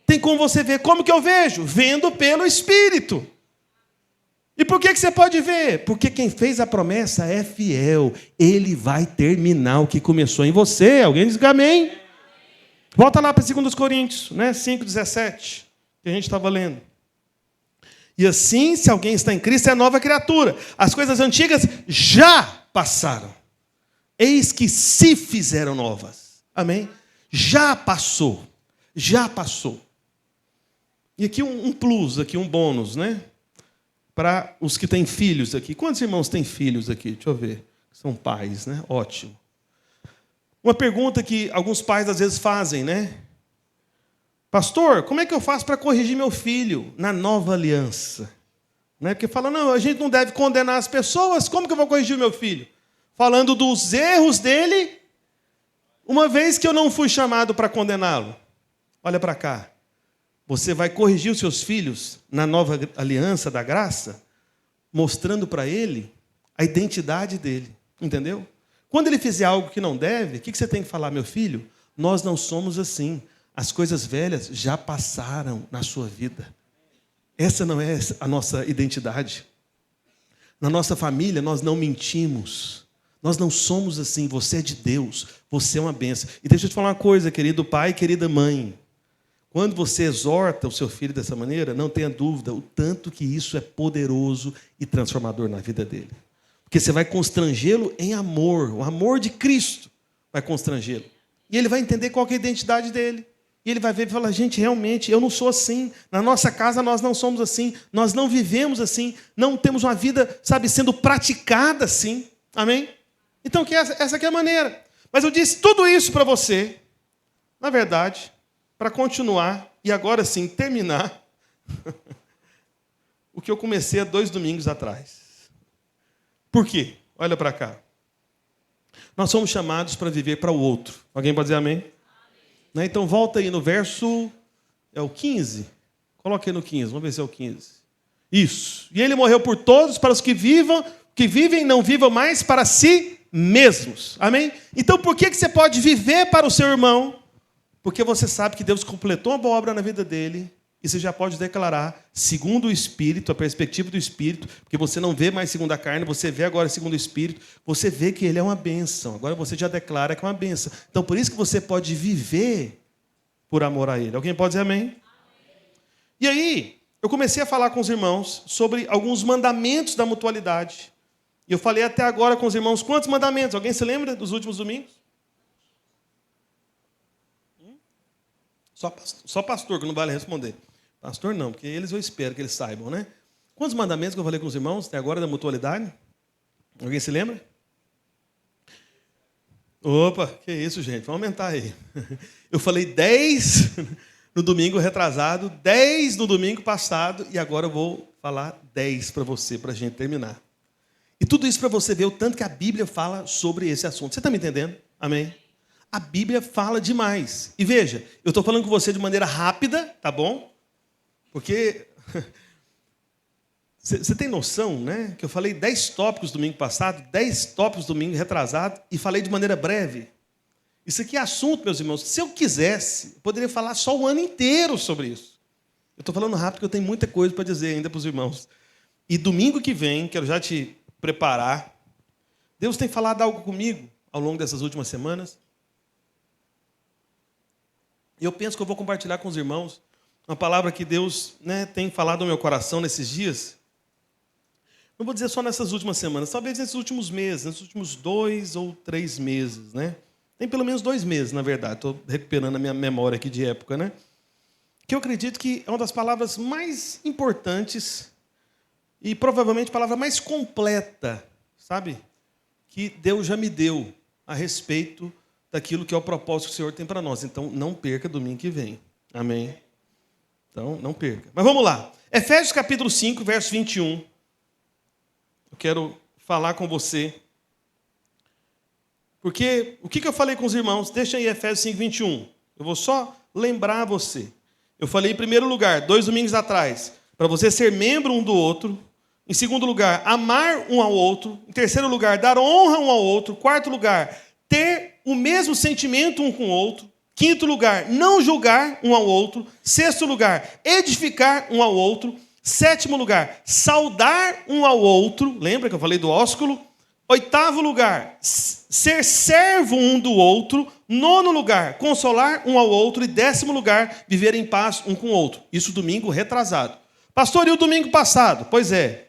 Tem como você ver. Como que eu vejo? Vendo pelo Espírito. E por que você pode ver? Porque quem fez a promessa é fiel. Ele vai terminar o que começou em você. Alguém diz amém? Volta lá para 2 Coríntios, né? 5,17, que a gente estava lendo. E assim, se alguém está em Cristo, é nova criatura. As coisas antigas já passaram. Eis que se fizeram novas. Amém? Já passou. Já passou. E aqui um plus, aqui um bônus, né? Para os que têm filhos aqui. Quantos irmãos têm filhos aqui? Deixa eu ver. São pais, né? Ótimo. Uma pergunta que alguns pais às vezes fazem, né? Pastor, como é que eu faço para corrigir meu filho na nova aliança? Né? Porque fala, não, a gente não deve condenar as pessoas, como que eu vou corrigir o meu filho? Falando dos erros dele, uma vez que eu não fui chamado para condená-lo. Olha para cá. Você vai corrigir os seus filhos na nova aliança da graça, mostrando para ele a identidade dele. Entendeu? Quando ele fizer algo que não deve, o que você tem que falar, meu filho? Nós não somos assim. As coisas velhas já passaram na sua vida. Essa não é a nossa identidade. Na nossa família, nós não mentimos. Nós não somos assim. Você é de Deus. Você é uma bênção. E deixa eu te falar uma coisa, querido pai, querida mãe. Quando você exorta o seu filho dessa maneira, não tenha dúvida o tanto que isso é poderoso e transformador na vida dele. Porque você vai constrangê-lo em amor. O amor de Cristo vai constrangê-lo. E ele vai entender qual que é a identidade dele. E ele vai ver e falar, gente, realmente, eu não sou assim. Na nossa casa nós não somos assim. Nós não vivemos assim. Não temos uma vida, sabe, sendo praticada assim. Amém? Então, essa aqui é a maneira. Mas eu disse tudo isso para você, na verdade, para continuar, e agora sim, terminar, o que eu comecei há 2 domingos atrás. Por quê? Olha para cá. Nós somos chamados para viver para o outro. Alguém pode dizer amém? Né? Então, volta aí no verso... É o 15? Coloca aí no 15, vamos ver se é o 15. Isso. E ele morreu por todos, para os que vivem, não vivam mais para si mesmos. Amém? Então, por que você pode viver para o seu irmão? Porque você sabe que Deus completou uma boa obra na vida dele, e você já pode declarar, segundo o Espírito, a perspectiva do Espírito, porque você não vê mais segundo a carne, você vê agora segundo o Espírito, você vê que ele é uma bênção. Agora você já declara que é uma bênção. Então, por isso que você pode viver por amor a ele. Alguém pode dizer amém? Amém. E aí, eu comecei a falar com os irmãos sobre alguns mandamentos da mutualidade. E eu falei até agora com os irmãos, quantos mandamentos? Alguém se lembra dos últimos domingos? Só pastor que não vale responder. Pastor não, porque eles eu espero que eles saibam, né? Quantos mandamentos que eu falei com os irmãos até agora da mutualidade? Alguém se lembra? Opa, que isso, gente? Vamos aumentar aí. Eu falei 10 no domingo retrasado, 10 no domingo passado, e agora eu vou falar 10 para você, para a gente terminar. E tudo isso para você ver o tanto que a Bíblia fala sobre esse assunto. Você está me entendendo? Amém? A Bíblia fala demais. E veja, eu estou falando com você de maneira rápida, tá bom? Porque Você tem noção, né? Que eu falei 10 tópicos domingo passado, 10 tópicos domingo retrasado, e falei de maneira breve. Isso aqui é assunto, meus irmãos. Se eu quisesse, eu poderia falar só o ano inteiro sobre isso. Eu estou falando rápido porque eu tenho muita coisa para dizer ainda para os irmãos. E domingo que vem, quero já te preparar. Deus tem falado algo comigo ao longo dessas últimas semanas. E eu penso que eu vou compartilhar com os irmãos uma palavra que Deus, né, tem falado no meu coração nesses dias. Não vou dizer só nessas últimas semanas, talvez nesses últimos meses, nesses últimos 2 ou 3 meses, né? Tem pelo menos 2 meses, na verdade. Estou recuperando a minha memória aqui de época, né? Que eu acredito que é uma das palavras mais importantes e provavelmente a palavra mais completa, sabe? Que Deus já me deu a respeito daquilo que é o propósito que o Senhor tem para nós. Então, não perca domingo que vem. Amém? Então, não perca. Mas vamos lá. Efésios capítulo 5, verso 21. Eu quero falar com você. Porque o que eu falei com os irmãos? Deixa aí Efésios 5, 21. Eu vou só lembrar você. Eu falei em primeiro lugar, 2 domingos atrás, para você ser membro um do outro. Em segundo lugar, amar um ao outro. Em terceiro lugar, dar honra um ao outro. Quarto lugar, ter o mesmo sentimento um com o outro. Quinto lugar, não julgar um ao outro. Sexto lugar, edificar um ao outro. Sétimo lugar, saudar um ao outro. Lembra que eu falei do ósculo? Oitavo lugar, ser servo um do outro. Nono lugar, consolar um ao outro. E 10º lugar, viver em paz um com o outro. Isso domingo retrasado. Pastor, e o domingo passado? Pois é.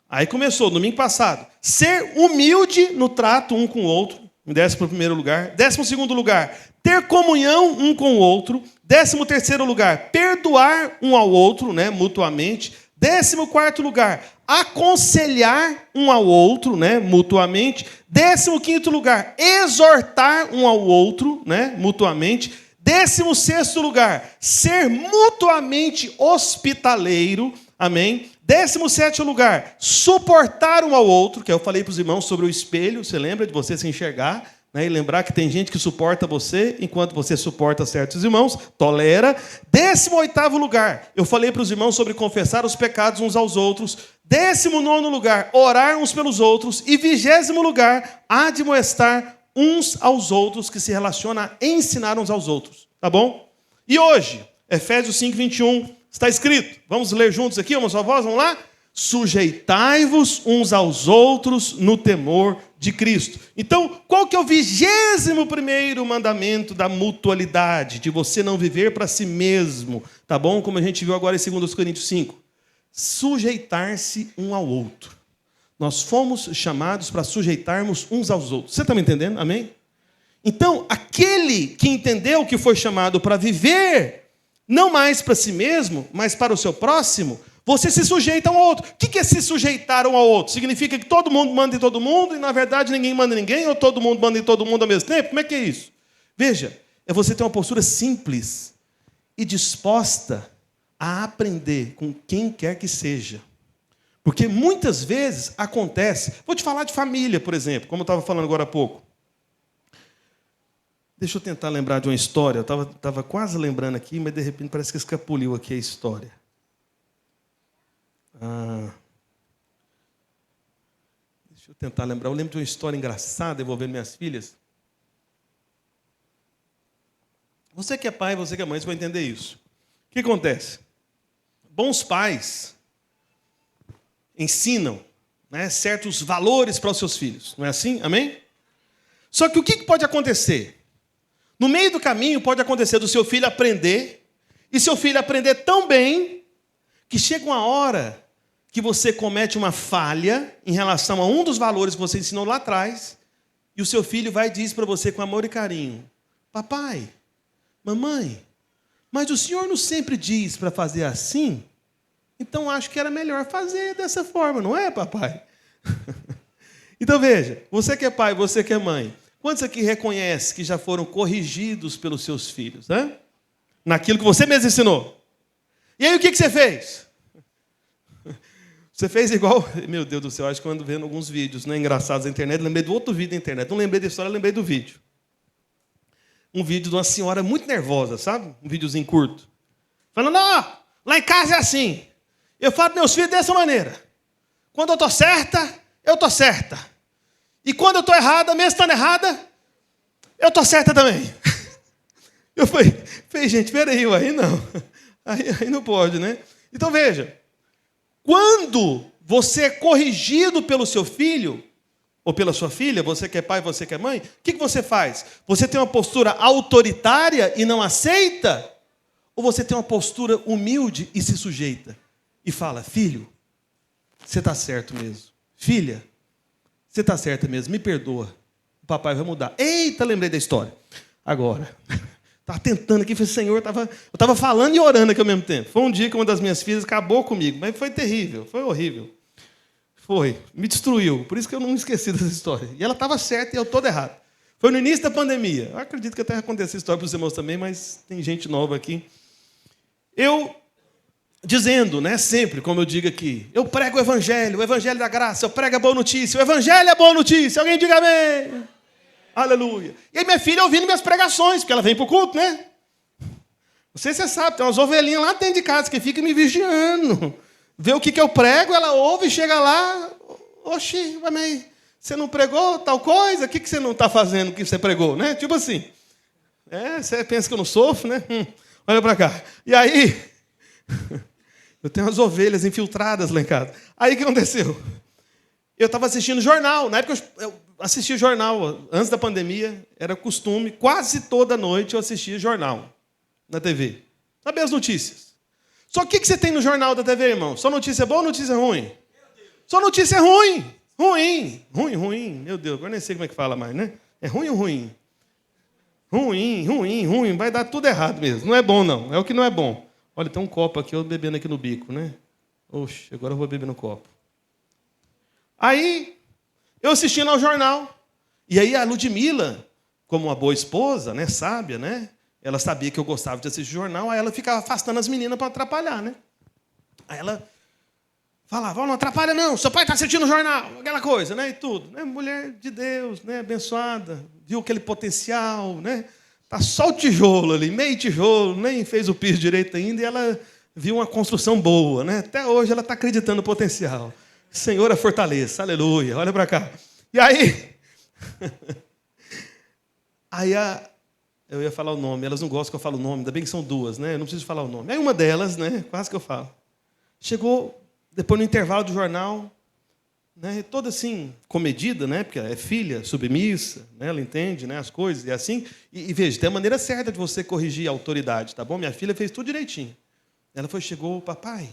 Aí começou, domingo passado. Ser humilde no trato um com o outro. Em 11º lugar. 12º lugar, ter comunhão um com o outro. 13º lugar, perdoar um ao outro, né, mutuamente. 14º lugar, aconselhar um ao outro, né, mutuamente. 15º lugar, exortar um ao outro, né, mutuamente. 16º lugar, ser mutuamente hospitaleiro. Amém? 17º lugar, suportar um ao outro, que eu falei para os irmãos sobre o espelho, você lembra de você se enxergar, né, e lembrar que tem gente que suporta você, enquanto você suporta certos irmãos, tolera. 18º lugar, eu falei para os irmãos sobre confessar os pecados uns aos outros. 19º lugar, orar uns pelos outros. E 20º lugar, admoestar uns aos outros, que se relaciona a ensinar uns aos outros. Tá bom? E hoje, Efésios 5, 21, está escrito. Vamos ler juntos aqui, uma só voz, vamos lá? Sujeitai-vos uns aos outros no temor de Cristo. Então, qual que é o 21º mandamento da mutualidade? De você não viver para si mesmo, tá bom? Como a gente viu agora em 2 Coríntios 5. Sujeitar-se um ao outro. Nós fomos chamados para sujeitarmos uns aos outros. Você está me entendendo? Amém? Então, aquele que entendeu que foi chamado para viver, não mais para si mesmo, mas para o seu próximo, você se sujeita um ao outro. O que é se sujeitar um ao outro? Significa que todo mundo manda em todo mundo e, na verdade, ninguém manda em ninguém, ou todo mundo manda em todo mundo ao mesmo tempo? Como é que é isso? Veja, é você ter uma postura simples e disposta a aprender com quem quer que seja. Porque muitas vezes acontece... Vou te falar de família, por exemplo, como eu estava falando agora há pouco. Deixa eu tentar lembrar de uma história. Eu estava quase lembrando aqui, mas de repente parece que escapuliu aqui a história. Deixa eu tentar lembrar. Eu lembro de uma história engraçada envolvendo minhas filhas. Você que é pai, você que é mãe, você vai entender isso. O que acontece? Bons pais ensinam, né, certos valores para os seus filhos. Não é assim? Amém? Só que o que pode acontecer? No meio do caminho pode acontecer do seu filho aprender, e seu filho aprender tão bem, que chega uma hora que você comete uma falha em relação a um dos valores que você ensinou lá atrás, e o seu filho vai e diz para você com amor e carinho: papai, mamãe, mas o senhor não sempre diz para fazer assim? Então acho que era melhor fazer dessa forma, não é, papai? Então veja, você que é pai, você que é mãe, quantos aqui reconhece que já foram corrigidos pelos seus filhos, né? Naquilo que você mesmo ensinou? E aí o que você fez? Você fez igual... Meu Deus do céu, acho que eu ando vendo alguns vídeos, né, engraçados na internet, lembrei do outro vídeo na internet. Não lembrei da história, lembrei do vídeo. Um vídeo de uma senhora muito nervosa, sabe? Um videozinho curto. Falando, ó, lá em casa é assim. Eu falo para meus filhos dessa maneira. Quando eu estou certa, eu estou certa. E quando eu estou errada, mesmo estando errada, eu estou certa também. Eu falei, gente, peraí, aí não. Aí não pode, né? Então veja, quando você é corrigido pelo seu filho, ou pela sua filha, você que é pai, você que é mãe, o que você faz? Você tem uma postura autoritária e não aceita? Ou você tem uma postura humilde e se sujeita? E fala, filho, você está certo mesmo. Filha, você está certa mesmo, me perdoa. O papai vai mudar. Eita, lembrei da história. Agora, estava tentando aqui, falei, Senhor, eu estava falando e orando aqui ao mesmo tempo. Foi um dia que uma das minhas filhas acabou comigo, mas foi terrível, foi horrível. Foi, me destruiu, por isso que eu não esqueci dessa história. E ela estava certa e eu todo errado. Foi no início da pandemia. Eu acredito que até aconteceu essa história para os irmãos também, mas tem gente nova aqui. Eu, dizendo, né, sempre, como eu digo aqui, eu prego o evangelho da graça, eu prego a boa notícia, o evangelho é a boa notícia, alguém diga amém. Aleluia. E aí minha filha ouvindo minhas pregações, porque ela vem para o culto, né? Não sei se você sabe, tem umas ovelhinhas lá dentro de casa que ficam me vigiando. Vê o que eu prego, ela ouve, chega lá, oxi, mas você não pregou tal coisa? O que você não está fazendo que você pregou? Né? Tipo assim. Você pensa que eu não sofro, né? Olha para cá. E aí, eu tenho umas ovelhas infiltradas lá em casa. Aí o que aconteceu? Eu estava assistindo jornal. Na época eu assistia jornal. Antes da pandemia, era costume. Quase toda noite eu assistia jornal na TV. Saber as notícias. Só que o que você tem no jornal da TV, irmão? Só notícia boa ou notícia ruim? Só notícia ruim. Ruim. Meu Deus, agora nem sei como é que fala mais, né? É ruim ou ruim? Ruim. Vai dar tudo errado mesmo. Não é bom, não. É o que não é bom. Olha, tem um copo aqui, eu bebendo aqui no bico, né? Oxe, agora eu vou beber no copo. Aí, eu assistindo ao jornal. E aí a Ludmila, como uma boa esposa, né, sábia, né? Ela sabia que eu gostava de assistir jornal, aí ela ficava afastando as meninas para atrapalhar, né? Aí ela falava, não atrapalha não, seu pai está assistindo jornal, aquela coisa, né? E tudo. Né? Mulher de Deus, né? Abençoada, viu aquele potencial, né? Tá só o tijolo ali, meio tijolo, nem fez o piso direito ainda, e ela viu uma construção boa, né? Até hoje ela está acreditando no potencial. Senhor, a fortaleça, aleluia, olha para cá. E aí... Eu ia falar o nome, elas não gostam que eu fale o nome, ainda bem que são duas, né? Eu não preciso falar o nome. Aí uma delas, né? Quase que eu falo. Chegou, depois no intervalo do jornal, né? Toda assim, comedida, né? Porque é filha, submissa, né? Ela entende, né? As coisas, e assim. E veja, tem a maneira certa de você corrigir a autoridade, tá bom? Minha filha fez tudo direitinho. Ela chegou, papai,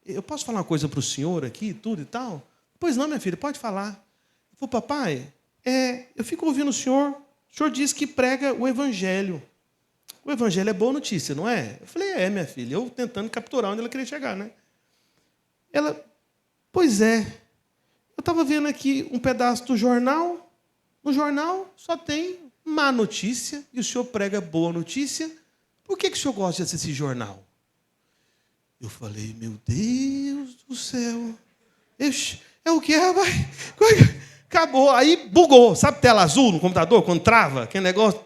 eu posso falar uma coisa para o senhor aqui, tudo e tal? Pois não, minha filha, pode falar. Eu falei, papai, eu fico ouvindo o senhor diz que prega o evangelho. O evangelho é boa notícia, não é? Eu falei, minha filha. Eu tentando capturar onde ela queria chegar, né? Ela, pois é. Eu estava vendo aqui um pedaço do jornal. No jornal só tem má notícia e o senhor prega boa notícia. Por que o senhor gosta de assistir jornal? Eu falei, meu Deus do céu. Ixi, é o que, rapaz? Acabou, aí bugou. Sabe tela azul no computador, quando trava? Aquele negócio,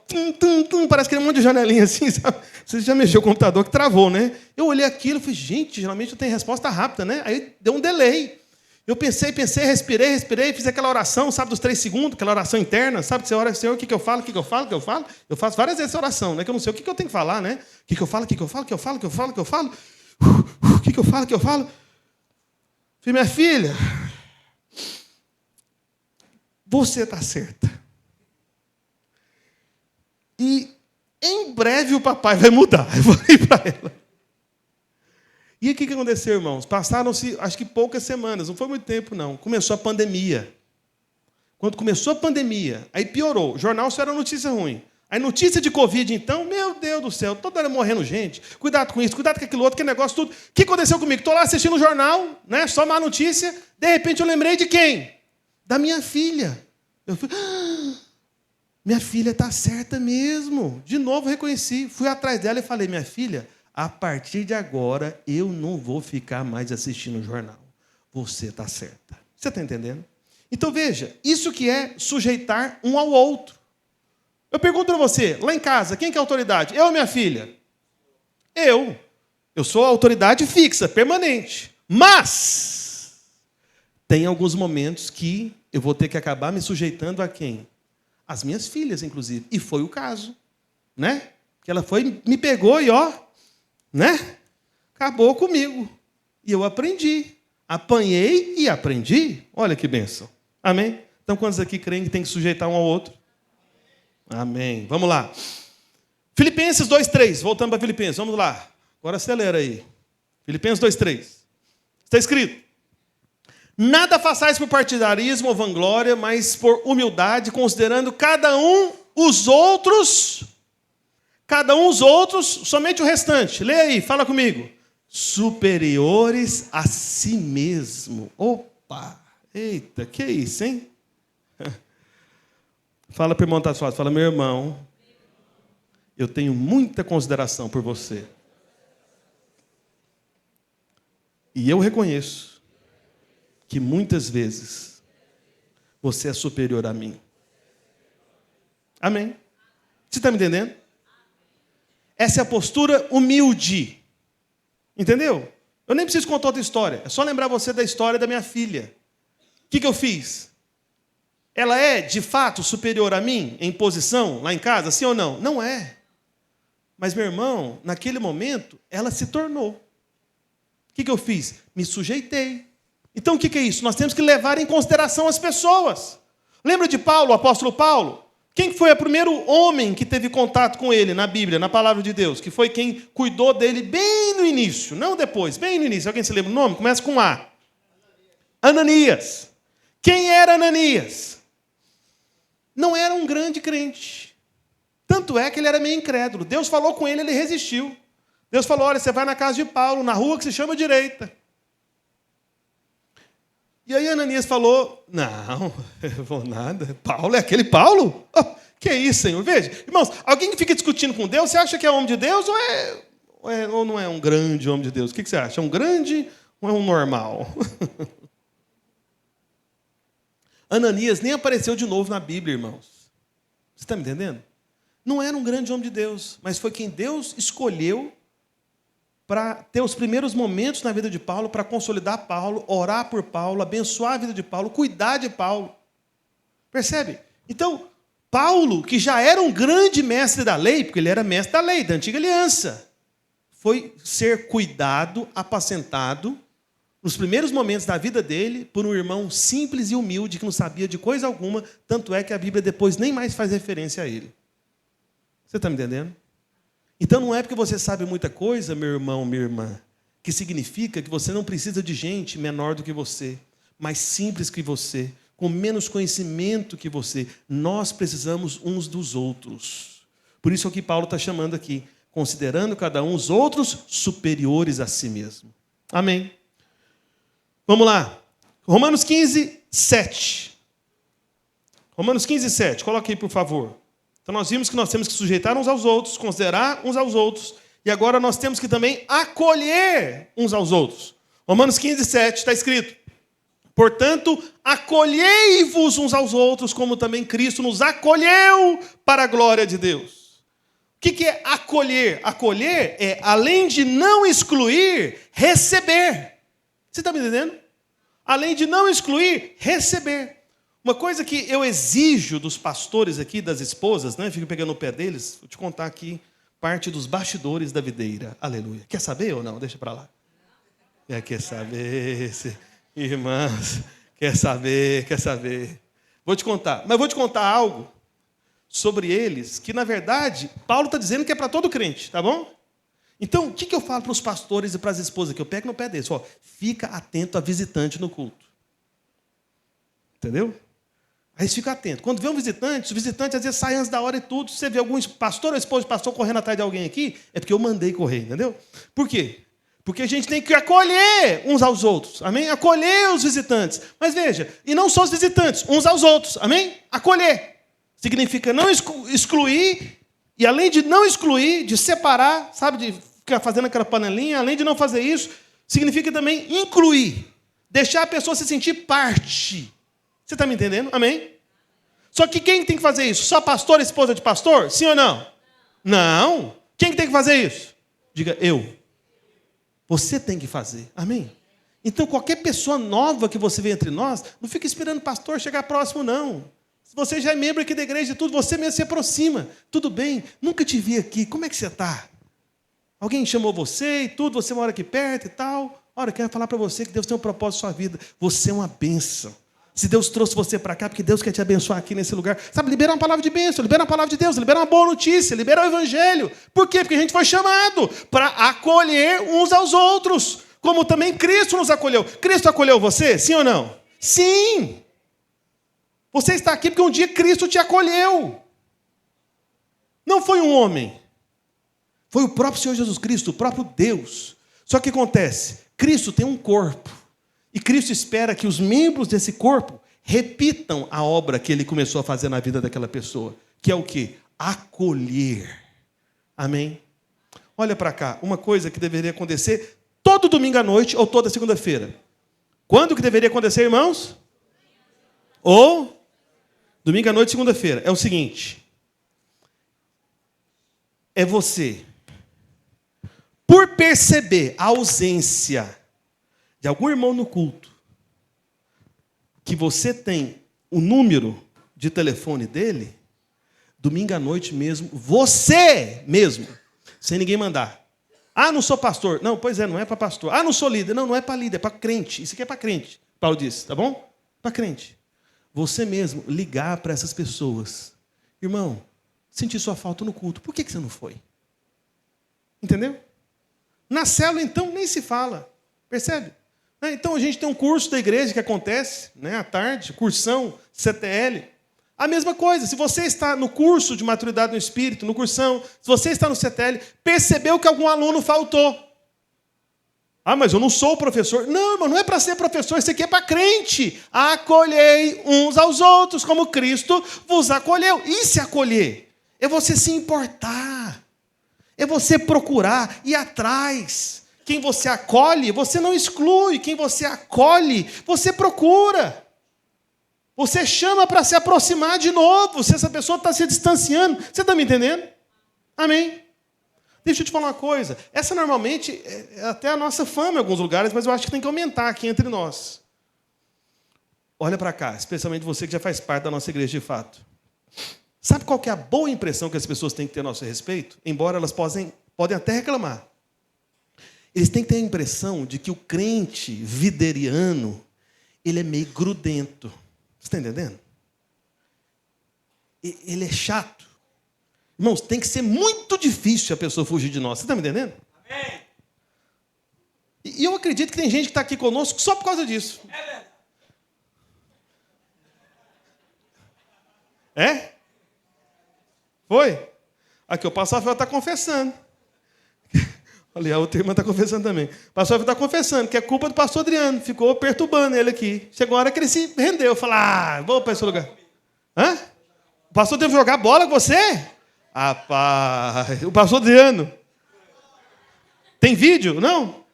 parece que tem um monte de janelinha assim, sabe? Você já mexeu no computador que travou, né? Eu olhei aquilo e falei, gente, geralmente eu tenho resposta rápida, né? Aí deu um delay. Eu pensei, respirei, fiz aquela oração, sabe, dos 3 segundos, aquela oração interna, sabe? Que você ora, Senhor, o que eu falo? Eu faço várias vezes essa oração, né? Que eu não sei o que eu tenho que falar, né? O que eu falo? O que eu falo? Falei, minha filha... Você está certa. E em breve o papai vai mudar. Eu falei para ela. E o que aconteceu, irmãos? Passaram-se, acho que poucas semanas, não foi muito tempo, não. Começou a pandemia. Quando começou a pandemia, aí piorou. O jornal só era notícia ruim. Aí notícia de Covid, então, meu Deus do céu, toda hora morrendo gente. Cuidado com isso, cuidado com aquilo outro, que negócio tudo. O que aconteceu comigo? Estou lá assistindo o jornal, né? Só má notícia. De repente eu lembrei de quem? Da minha filha. Eu fui, minha filha está certa mesmo. De novo reconheci. Fui atrás dela e falei, minha filha, a partir de agora eu não vou ficar mais assistindo o jornal. Você está certa. Você está entendendo? Então veja, isso que é sujeitar um ao outro. Eu pergunto para você, lá em casa, quem que é a autoridade? Eu ou minha filha? Eu. Eu sou a autoridade fixa, permanente. Mas... tem alguns momentos que eu vou ter que acabar me sujeitando a quem? As minhas filhas, inclusive. E foi o caso, né? Que ela foi, me pegou e né? Acabou comigo. E eu aprendi. Apanhei e aprendi. Olha que bênção. Amém? Então, quantos aqui creem que tem que sujeitar um ao outro? Amém. Vamos lá. Filipenses 2:3. Voltando para Filipenses. Vamos lá. Agora acelera aí. Filipenses 2:3. Está escrito: nada façais por partidarismo ou vanglória, mas por humildade, considerando cada um os outros, somente o restante. Lê aí, fala comigo. Superiores a si mesmo. Opa! Eita, que isso, hein? Fala para o irmão que está fácil. Fala, meu irmão, eu tenho muita consideração por você. E eu reconheço que muitas vezes você é superior a mim. Amém? Você está me entendendo? Essa é a postura humilde. Entendeu? Eu nem preciso contar outra história. É só lembrar você da história da minha filha. O que eu fiz? Ela é, de fato, superior a mim em posição lá em casa? Sim ou não? Não é. Mas, meu irmão, naquele momento, ela se tornou. O que eu fiz? Me sujeitei. Então, o que é isso? Nós temos que levar em consideração as pessoas. Lembra de Paulo, o apóstolo Paulo? Quem foi o primeiro homem que teve contato com ele na Bíblia, na palavra de Deus? Que foi quem cuidou dele bem no início, não depois, bem no início. Alguém se lembra o nome? Começa com A. Ananias. Quem era Ananias? Não era um grande crente. Tanto é que ele era meio incrédulo. Deus falou com ele, ele resistiu. Deus falou, olha, você vai na casa de Paulo, na rua que se chama direita. E aí Ananias falou, não, eu vou nada. Paulo é aquele Paulo? Oh, que é isso, Senhor? Veja, irmãos, alguém que fica discutindo com Deus, você acha que é homem de Deus ou não é um grande homem de Deus? O que você acha? É um grande ou é um normal? Ananias nem apareceu de novo na Bíblia, irmãos. Você está me entendendo? Não era um grande homem de Deus, mas foi quem Deus escolheu para ter os primeiros momentos na vida de Paulo, para consolidar Paulo, orar por Paulo, abençoar a vida de Paulo, cuidar de Paulo. Percebe? Então, Paulo, que já era um grande mestre da lei, porque ele era mestre da lei, da antiga aliança, foi ser cuidado, apacentado, nos primeiros momentos da vida dele, por um irmão simples e humilde, que não sabia de coisa alguma, tanto é que a Bíblia depois nem mais faz referência a ele. Você está me entendendo? Então não é porque você sabe muita coisa, meu irmão, minha irmã, que significa que você não precisa de gente menor do que você, mais simples que você, com menos conhecimento que você. Nós precisamos uns dos outros. Por isso é o que Paulo está chamando aqui, considerando cada um os outros superiores a si mesmo. Amém. Vamos lá. Romanos 15, 7. Romanos 15, 7. Coloque aí, por favor. Então nós vimos que nós temos que sujeitar uns aos outros, considerar uns aos outros, e agora nós temos que também acolher uns aos outros. Romanos 15, 7 está escrito: portanto, acolhei-vos uns aos outros, como também Cristo nos acolheu para a glória de Deus. O que é acolher? Acolher é, além de não excluir, receber. Você está me entendendo? Além de não excluir, receber. Uma coisa que eu exijo dos pastores aqui, das esposas, né? Fico pegando o pé deles, vou te contar aqui parte dos bastidores da videira. Aleluia. Quer saber ou não? Deixa para lá. Quer saber, irmãs? Quer saber. Vou te contar. Mas vou te contar algo sobre eles, que na verdade, Paulo está dizendo que é para todo crente, tá bom? Então, o que eu falo para os pastores e para as esposas aqui? Eu pego no pé deles. Ó, fica atento a visitante no culto. Entendeu? Aí fica atento. Quando vê um visitante, os visitantes às vezes saem antes da hora e tudo. Se você vê algum pastor ou esposa de pastor correndo atrás de alguém aqui, é porque eu mandei correr, entendeu? Por quê? Porque a gente tem que acolher uns aos outros, amém? Acolher os visitantes. Mas veja, e não só os visitantes, uns aos outros, amém? Acolher. Significa não excluir, e além de não excluir, de separar, sabe, de ficar fazendo aquela panelinha, além de não fazer isso, significa também incluir. Deixar a pessoa se sentir parte. Você está me entendendo? Amém? Só que quem tem que fazer isso? Só pastor e esposa de pastor? Sim ou não? Não. Quem tem que fazer isso? Diga, eu. Você tem que fazer. Amém? Então, qualquer pessoa nova que você vê entre nós, não fica esperando o pastor chegar próximo, não. Se você já é membro aqui da igreja e tudo, você mesmo se aproxima. Tudo bem? Nunca te vi aqui. Como é que você está? Alguém chamou você e tudo, você mora aqui perto e tal. Olha, eu quero falar para você que Deus tem um propósito na sua vida. Você é uma bênção. Se Deus trouxe você para cá, porque Deus quer te abençoar aqui nesse lugar. Sabe, libera uma palavra de bênção, libera uma palavra de Deus, libera uma boa notícia, libera o evangelho. Por quê? Porque a gente foi chamado para acolher uns aos outros, como também Cristo nos acolheu. Cristo acolheu você? Sim ou não? Sim! Você está aqui porque um dia Cristo te acolheu. Não foi um homem. Foi o próprio Senhor Jesus Cristo, o próprio Deus. Só que acontece, Cristo tem um corpo. E Cristo espera que os membros desse corpo repitam a obra que ele começou a fazer na vida daquela pessoa. Que é o quê? Acolher. Amém? Olha para cá, uma coisa que deveria acontecer todo domingo à noite ou toda segunda-feira. Quando que deveria acontecer, irmãos? Ou domingo à noite, segunda-feira. É o seguinte. É você, por perceber a ausência de algum irmão no culto, que você tem o número de telefone dele, domingo à noite mesmo, você mesmo, sem ninguém mandar. Ah, não sou pastor. Não, pois é, não é para pastor. Ah, não sou líder. Não, não é para líder, é para crente. Isso aqui é para crente, Paulo disse, tá bom? Para crente. Você mesmo ligar para essas pessoas. Irmão, senti sua falta no culto. Por que você não foi? Entendeu? Na célula, então, nem se fala. Percebe? Então, a gente tem um curso da igreja que acontece, à tarde, cursão, CTL. A mesma coisa, se você está no curso de maturidade no Espírito, no cursão, se você está no CTL, percebeu que algum aluno faltou. Ah, mas eu não sou professor. Não, irmão, não é para ser professor, isso aqui é para crente. Acolhei uns aos outros, como Cristo vos acolheu. E se acolher? É você se importar. É você procurar, ir atrás. Quem você acolhe, você não exclui. Quem você acolhe, você procura. Você chama para se aproximar de novo. Se essa pessoa está se distanciando. Você está me entendendo? Amém? Deixa eu te falar uma coisa. Essa normalmente é até a nossa fama em alguns lugares, mas eu acho que tem que aumentar aqui entre nós. Olha para cá, especialmente você que já faz parte da nossa igreja de fato. Sabe qual que é a boa impressão que as pessoas têm que ter a nosso respeito? Embora elas podem até reclamar. Eles têm que ter a impressão de que o crente videriano, ele é meio grudento. Você está entendendo? Ele é chato. Irmãos, tem que ser muito difícil a pessoa fugir de nós. Você está me entendendo? Amém. E eu acredito que tem gente que está aqui conosco só por causa disso. É? Foi? Aqui, o pastor Rafael está confessando. Olha, a outra irmã está confessando também. O pastor Rafael está confessando que é culpa do pastor Adriano. Ficou perturbando ele aqui. Chegou a hora que ele se rendeu. Falou, vou para esse lugar. Hã? O pastor teve que jogar bola com você? Rapaz, o pastor Adriano. Tem vídeo? Não?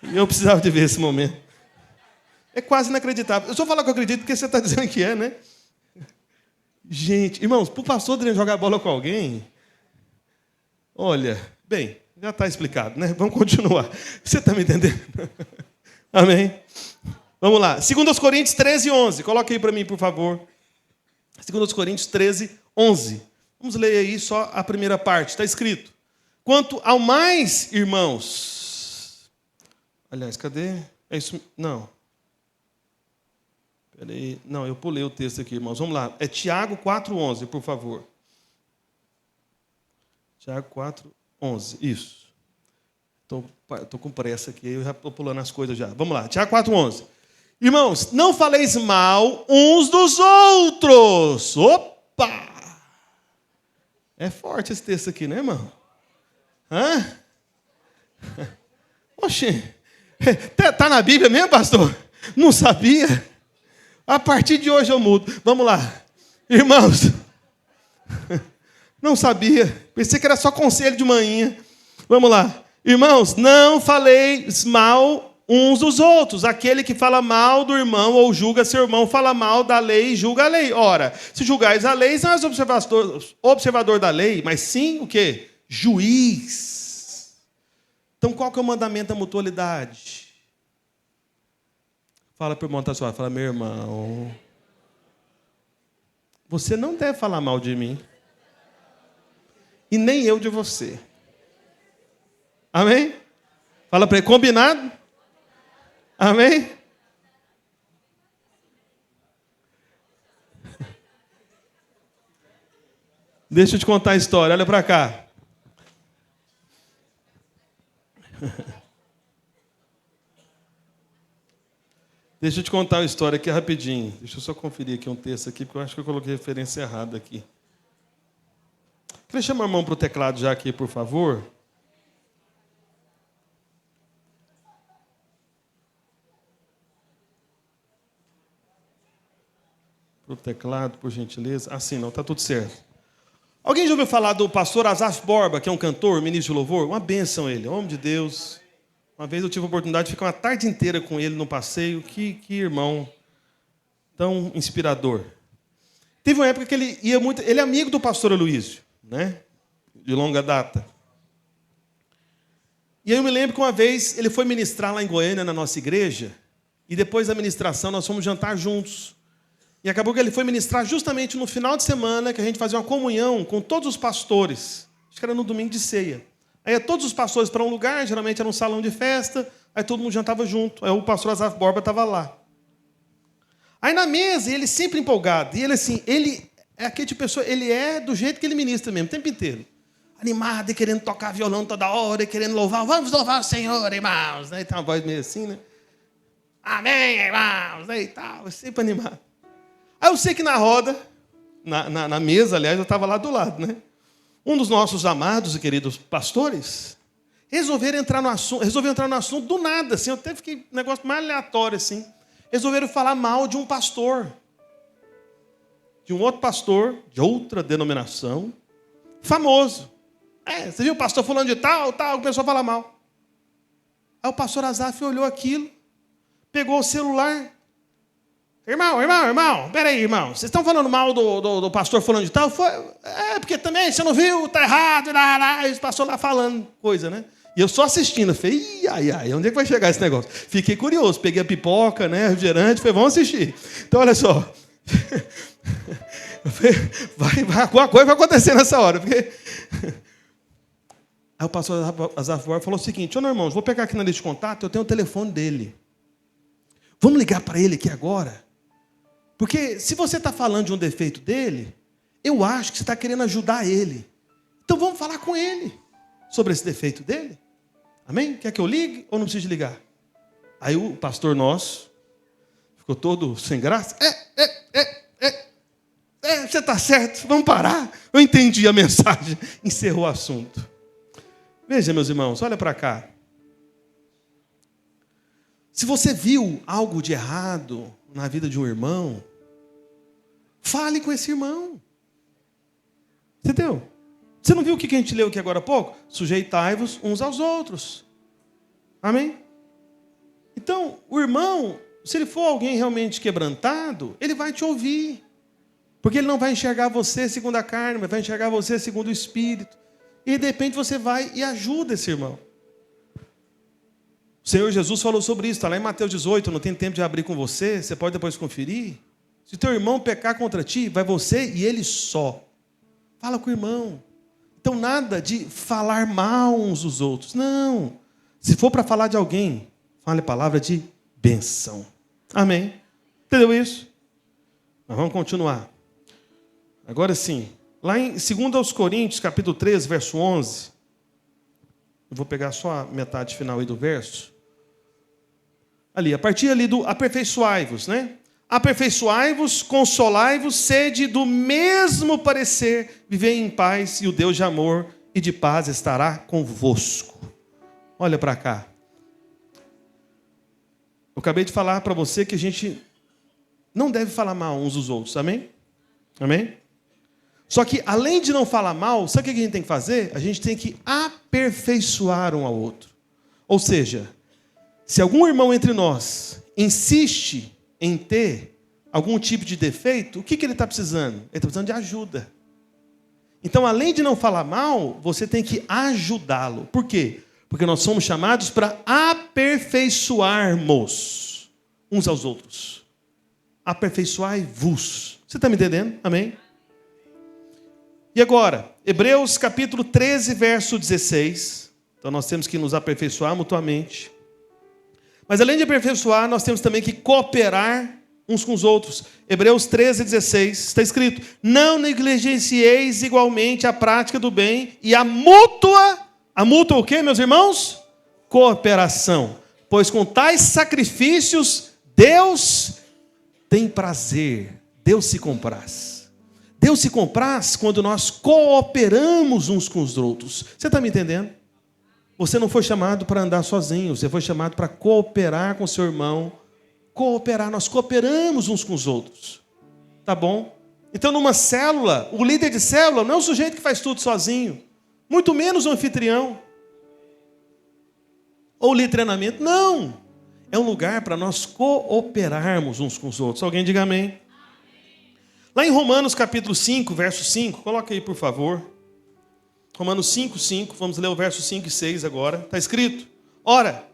Eu precisava de ver esse momento. É quase inacreditável. Eu só falar que eu acredito porque você está dizendo que é, né? Gente, irmãos, para o pastor Adriano jogar bola com alguém, olha, bem, já está explicado, né? Vamos continuar. Você está me entendendo? Amém? Vamos lá. 2 Coríntios 13, 11. Coloque aí para mim, por favor. 2 Coríntios 13, 11. Vamos ler aí só a primeira parte. Está escrito. Quanto ao mais, irmãos... Aliás, cadê? É isso? Não. Peraí. Não, eu pulei o texto aqui, irmãos. Vamos lá. É Tiago 4:11, por favor. Tiago 4:11. Isso. Estou com pressa aqui, eu já estou pulando as coisas já. Vamos lá. Tiago 4:11. Irmãos, não faleis mal uns dos outros. Opa! É forte esse texto aqui, né, irmão? Hã? Oxê. Está na Bíblia mesmo, pastor? Não sabia? A partir de hoje eu mudo. Vamos lá. Irmãos, não sabia. Pensei que era só conselho de manhã. Vamos lá. Irmãos, não faleis mal uns dos outros. Aquele que fala mal do irmão ou julga seu irmão, fala mal da lei e julga a lei. Ora, se julgais a lei, não és observador da lei, mas sim o quê? Juiz. Então, qual que é o mandamento da mutualidade? Fala para o irmão que está suave, fala, meu irmão, você não deve falar mal de mim. E nem eu de você. Amém? Fala para ele, combinado? Amém? Deixa eu te contar a história, olha para cá. Deixa eu te contar uma história aqui rapidinho. Deixa eu só conferir aqui um texto aqui, porque eu acho que eu coloquei referência errada aqui. Queria chamar a mão para o teclado já aqui, por favor. Para o teclado, por gentileza. Ah, sim, não, está tudo certo. Alguém já ouviu falar do pastor Asaf Borba, que é um cantor, ministro de louvor? Uma bênção ele, homem de Deus. Uma vez eu tive a oportunidade de ficar uma tarde inteira com ele no passeio. Que irmão tão inspirador. Teve uma época que ele ia muito... Ele é amigo do pastor Aloísio, né? De longa data. E aí eu me lembro que uma vez ele foi ministrar lá em Goiânia, na nossa igreja, e depois da ministração nós fomos jantar juntos. E acabou que ele foi ministrar justamente no final de semana, que a gente fazia uma comunhão com todos os pastores. Acho que era no domingo de ceia. Aí todos os pastores para um lugar, geralmente era um salão de festa, aí todo mundo jantava junto. Aí o pastor Asaf Borba estava lá. Aí na mesa, ele sempre empolgado. E ele assim, ele é aquele tipo de pessoa, ele é do jeito que ele ministra mesmo, o tempo inteiro. Animado, e querendo tocar violão toda hora, e querendo louvar. Vamos louvar o Senhor, irmãos. Aí tem uma voz meio assim, né? Amém, irmãos. Aí tal, sempre animado. Aí eu sei que na roda, na mesa, aliás, eu estava lá do lado, né? Um dos nossos amados e queridos pastores resolveram entrar no assunto do nada, assim, eu até fiquei um negócio mais aleatório, assim. Resolveram falar mal de um pastor, de um outro pastor, de outra denominação, famoso. Você viu o pastor falando de tal, começou a falar mal. Aí o pastor Asaf olhou aquilo, pegou o celular. Irmão, peraí, irmão. Vocês estão falando mal do pastor falando de tal? Porque também, você não viu, tá errado. E o pastor lá falando coisa, né? E eu só assistindo. Eu falei, onde é que vai chegar esse negócio? Fiquei curioso. Peguei a pipoca, né, refrigerante, falei, vamos assistir. Então, olha só. Alguma coisa vai acontecer nessa hora. Porque... Aí o pastor Asaf Borba falou o seguinte, ô, irmãos, vou pegar aqui na lista de contato, eu tenho o telefone dele. Vamos ligar para ele aqui agora? Porque se você está falando de um defeito dele, eu acho que você está querendo ajudar ele. Então vamos falar com ele sobre esse defeito dele. Amém? Quer que eu ligue ou não preciso ligar? Aí o pastor nosso ficou todo sem graça. Você está certo, vamos parar. Eu entendi a mensagem. Encerrou o assunto. Veja, meus irmãos, olha para cá. Se você viu algo de errado na vida de um irmão, fale com esse irmão. Entendeu? Você não viu o que a gente leu aqui agora há pouco? Sujeitai-vos uns aos outros. Amém? Então, o irmão, se ele for alguém realmente quebrantado, ele vai te ouvir. Porque ele não vai enxergar você segundo a carne, mas vai enxergar você segundo o Espírito. E de repente você vai e ajuda esse irmão. O Senhor Jesus falou sobre isso, está lá em Mateus 18, não tem tempo de abrir com você, você pode depois conferir. Se teu irmão pecar contra ti, vai você e ele só. Fala com o irmão. Então nada de falar mal uns dos outros. Não. Se for para falar de alguém, fale a palavra de bênção. Amém. Entendeu isso? Mas vamos continuar. Agora sim. Lá em 2 Coríntios, capítulo 13, verso 11. Eu vou pegar só a metade final aí do verso. Ali, a partir ali do aperfeiçoai-vos, né? Aperfeiçoai-vos, consolai-vos, sede do mesmo parecer, vivei em paz, e o Deus de amor e de paz estará convosco. Olha para cá. Eu acabei de falar para você que a gente não deve falar mal uns dos outros, amém? Amém? Só que, além de não falar mal, sabe o que a gente tem que fazer? A gente tem que aperfeiçoar um ao outro. Ou seja, se algum irmão entre nós insiste em ter algum tipo de defeito, o que ele está precisando? Ele está precisando de ajuda. Então, além de não falar mal, você tem que ajudá-lo. Por quê? Porque nós somos chamados para aperfeiçoarmos uns aos outros. Aperfeiçoai-vos. Você está me entendendo? Amém? E agora, Hebreus capítulo 13, verso 16. Então nós temos que nos aperfeiçoar mutuamente. Mas além de aperfeiçoar, nós temos também que cooperar uns com os outros. Hebreus 13, 16, está escrito: não negligencieis igualmente a prática do bem e a mútua o quê, meus irmãos? Cooperação. Pois com tais sacrifícios, Deus tem prazer, Deus se compraz. Deus se compraz quando nós cooperamos uns com os outros. Você está me entendendo? Você não foi chamado para andar sozinho, você foi chamado para cooperar com seu irmão. Cooperar, nós cooperamos uns com os outros. Tá bom? Então, numa célula, o líder de célula não é o sujeito que faz tudo sozinho. Muito menos o anfitrião. Ou líder de treinamento. Não! É um lugar para nós cooperarmos uns com os outros. Alguém diga amém. Lá em Romanos capítulo 5, verso 5. Coloca aí, por favor. Romanos 5, 5. Vamos ler o verso 5 e 6 agora. Está escrito: ora,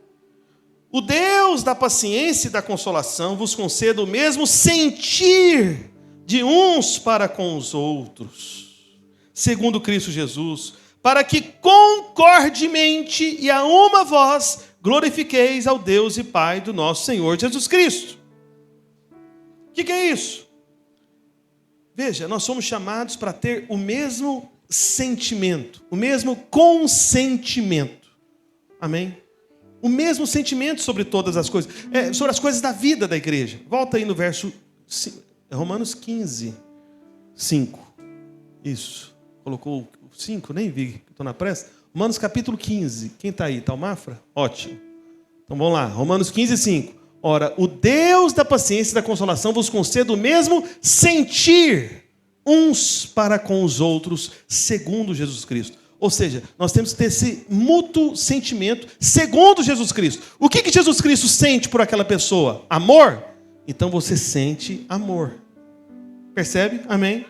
o Deus da paciência e da consolação vos conceda o mesmo sentir de uns para com os outros, segundo Cristo Jesus, para que concordemente e a uma voz glorifiqueis ao Deus e Pai do nosso Senhor Jesus Cristo. O que é isso? Veja, nós somos chamados para ter o mesmo sentimento, o mesmo consentimento. Amém? O mesmo sentimento sobre todas as coisas, sobre as coisas da vida da igreja. Volta aí no verso Romanos 15, 5. Isso. Colocou o 5, nem vi, estou na pressa. Romanos capítulo 15. Quem está aí? Está o Mafra? Ótimo. Então vamos lá. Romanos 15, 5. Ora, o Deus da paciência e da consolação vos conceda o mesmo sentir uns para com os outros, segundo Jesus Cristo. Ou seja, nós temos que ter esse mútuo sentimento segundo Jesus Cristo. O que Jesus Cristo sente por aquela pessoa? Amor? Então você sente amor. Percebe? Amém?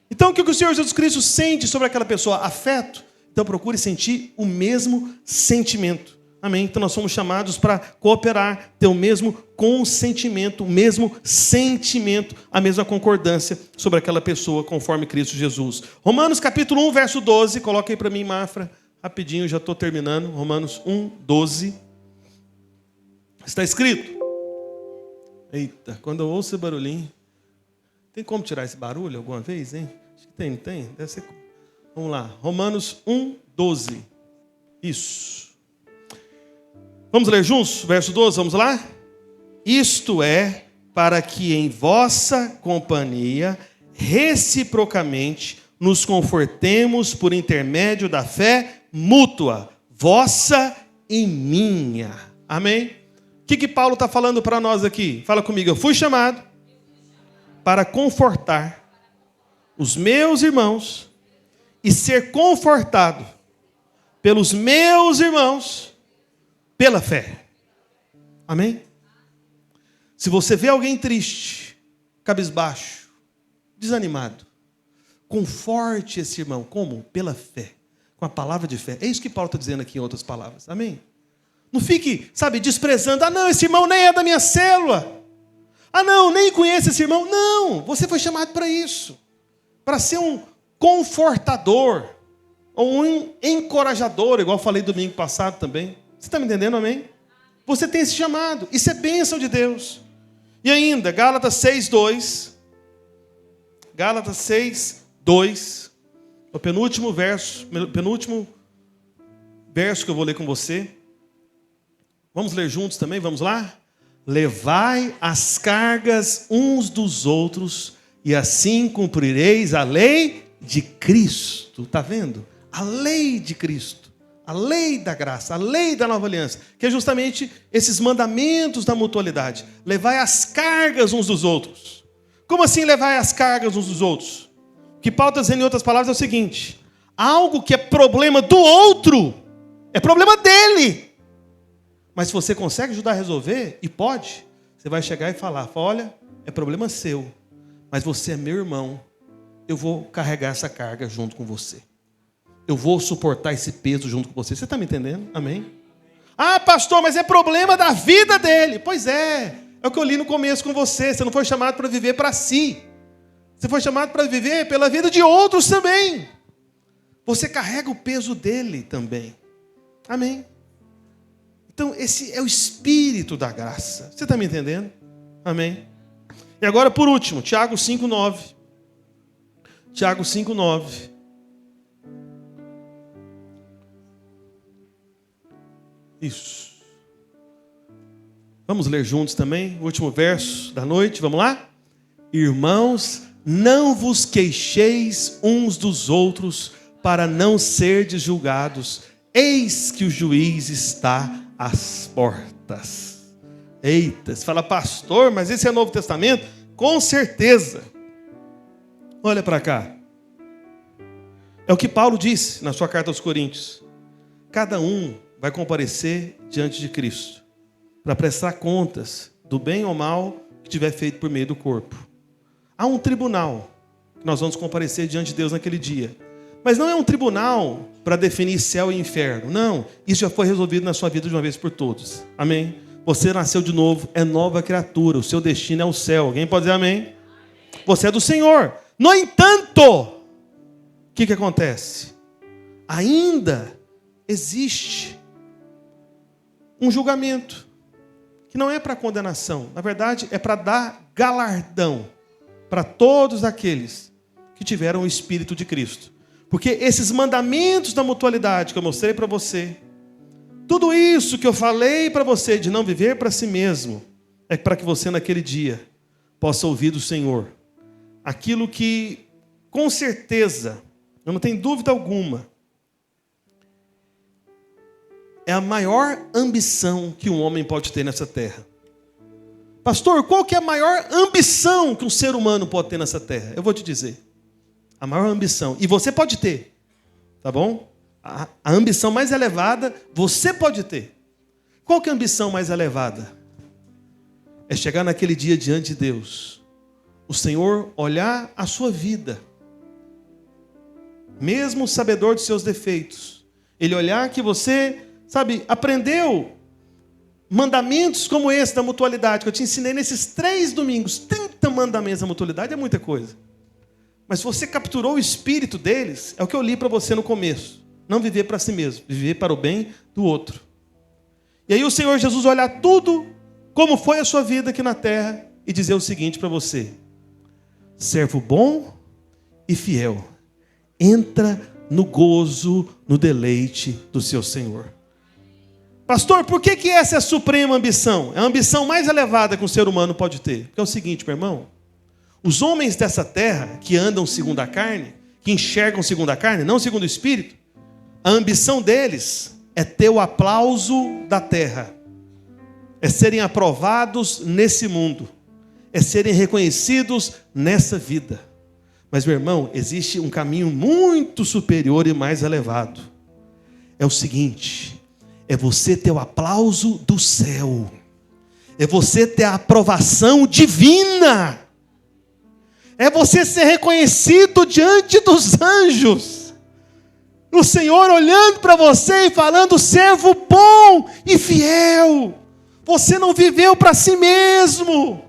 Então o que o Senhor Jesus Cristo sente sobre aquela pessoa? Afeto. Então procure sentir o mesmo sentimento. Amém? Então nós somos chamados para cooperar, ter o mesmo consentimento, o mesmo sentimento, a mesma concordância sobre aquela pessoa, conforme Cristo Jesus. Romanos capítulo 1, verso 12. Coloca aí para mim, Mafra, rapidinho, já estou terminando. Romanos 1, 12. Está escrito. Eita, quando eu ouço esse barulhinho. Tem como tirar esse barulho alguma vez, hein? Acho que tem, tem? Deve ser. Vamos lá. Romanos 1, 12. Isso. Vamos ler juntos? Verso 12, vamos lá? Isto é, para que em vossa companhia, reciprocamente, nos confortemos por intermédio da fé mútua, vossa e minha. Amém? O que Paulo está falando para nós aqui? Fala comigo. Eu fui chamado para confortar os meus irmãos e ser confortado pelos meus irmãos pela fé. Amém? Se você vê alguém triste, cabisbaixo, desanimado, conforte esse irmão. Como? Pela fé. Com a palavra de fé. É isso que Paulo está dizendo aqui em outras palavras. Amém? Não fique, desprezando. Ah, não, esse irmão nem é da minha célula. Ah, não, nem conhece esse irmão. Não, você foi chamado para isso. Para ser um confortador. Ou um encorajador, igual eu falei domingo passado também. Você está me entendendo, amém? Você tem esse chamado. Isso é bênção de Deus. E ainda, Gálatas 6:2. Gálatas 6:2. O penúltimo verso que eu vou ler com você. Vamos ler juntos também, vamos lá? Levai as cargas uns dos outros, e assim cumprireis a lei de Cristo. Está vendo? A lei de Cristo. A lei da graça, a lei da nova aliança, que é justamente esses mandamentos da mutualidade. Levai as cargas uns dos outros. Como assim levai as cargas uns dos outros? O que Paulo está dizendo em outras palavras é o seguinte: algo que é problema do outro, é problema dele. Mas se você consegue ajudar a resolver, e pode, você vai chegar e falar: olha, é problema seu, mas você é meu irmão, eu vou carregar essa carga junto com você. Eu vou suportar esse peso junto com você. Você está me entendendo? Amém? Ah, pastor, mas é problema da vida dele. Pois é É o que eu li no começo com você. Você não foi chamado para viver para si. Você foi chamado para viver pela vida de outros também. Você carrega o peso dele também. Amém? Então, esse é o espírito da graça. Você está me entendendo? Amém? E agora, por último, Tiago 5,9. Tiago 5,9. Isso. Vamos ler juntos também o último verso da noite. Vamos lá? Irmãos, não vos queixeis uns dos outros para não serdes julgados. Eis que o juiz está às portas. Eita, você fala, pastor, mas esse é Novo Testamento? Com certeza. Olha para cá. É o que Paulo disse na sua carta aos Coríntios. Cada um vai comparecer diante de Cristo para prestar contas do bem ou mal que tiver feito por meio do corpo. Há um tribunal que nós vamos comparecer diante de Deus naquele dia. Mas não é um tribunal para definir céu e inferno. Não, isso já foi resolvido na sua vida de uma vez por todas. Amém? Você nasceu de novo, é nova criatura. O seu destino é o céu. Alguém pode dizer amém? Você é do Senhor. No entanto, o que acontece? Ainda existe um julgamento que não é para condenação. Na verdade, é para dar galardão para todos aqueles que tiveram o Espírito de Cristo. Porque esses mandamentos da mutualidade que eu mostrei para você, tudo isso que eu falei para você de não viver para si mesmo, é para que você naquele dia possa ouvir do Senhor aquilo que, com certeza, eu não tenho dúvida alguma, é a maior ambição que um homem pode ter nessa terra. Pastor, qual que é a maior ambição que um ser humano pode ter nessa terra? Eu vou te dizer. A maior ambição. E você pode ter. Tá bom? A ambição mais elevada, você pode ter. Qual que é a ambição mais elevada? É chegar naquele dia diante de Deus. O Senhor olhar a sua vida. Mesmo sabedor dos seus defeitos. Ele olhar que você, sabe, aprendeu mandamentos como esse da mutualidade, que eu te ensinei nesses 3 domingos. 30 mandamentos da mutualidade é muita coisa. Mas se você capturou o espírito deles, é o que eu li para você no começo. Não viver para si mesmo, viver para o bem do outro. E aí o Senhor Jesus olhar tudo, como foi a sua vida aqui na terra, e dizer o seguinte para você: servo bom e fiel, entra no gozo, no deleite do seu Senhor. Pastor, por que essa é a suprema ambição? É a ambição mais elevada que um ser humano pode ter. Porque é o seguinte, meu irmão. Os homens dessa terra, que andam segundo a carne, que enxergam segundo a carne, não segundo o Espírito, a ambição deles é ter o aplauso da terra. É serem aprovados nesse mundo. É serem reconhecidos nessa vida. Mas, meu irmão, existe um caminho muito superior e mais elevado. É o seguinte: é você ter o aplauso do céu. É você ter a aprovação divina. É você ser reconhecido diante dos anjos. O Senhor olhando para você e falando: servo bom e fiel. Você não viveu para si mesmo.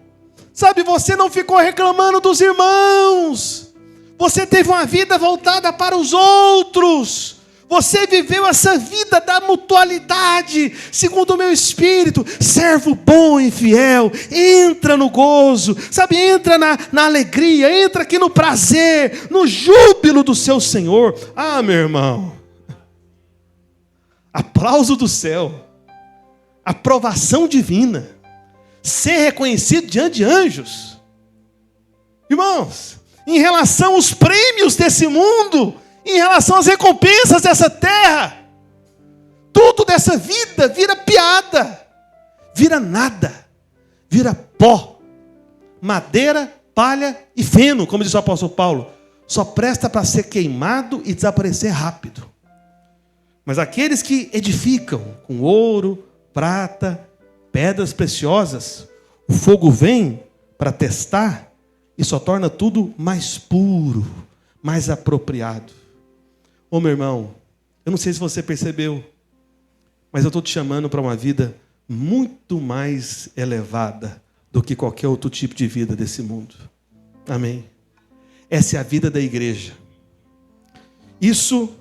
Sabe, você não ficou reclamando dos irmãos. Você teve uma vida voltada para os outros. Você viveu essa vida da mutualidade, segundo o meu espírito. Servo bom e fiel, entra no gozo, sabe, entra na alegria, entra aqui no prazer, no júbilo do seu Senhor. Ah, meu irmão, aplauso do céu, aprovação divina, ser reconhecido diante de anjos. Irmãos, em relação aos prêmios desse mundo, em relação às recompensas dessa terra, tudo dessa vida vira piada, vira nada, vira pó, madeira, palha e feno, como diz o apóstolo Paulo. Só presta para ser queimado e desaparecer rápido. Mas aqueles que edificam com ouro, prata, pedras preciosas, o fogo vem para testar e só torna tudo mais puro, mais apropriado. Ô meu irmão, eu não sei se você percebeu, mas eu estou te chamando para uma vida muito mais elevada do que qualquer outro tipo de vida desse mundo. Amém? Essa é a vida da igreja. Isso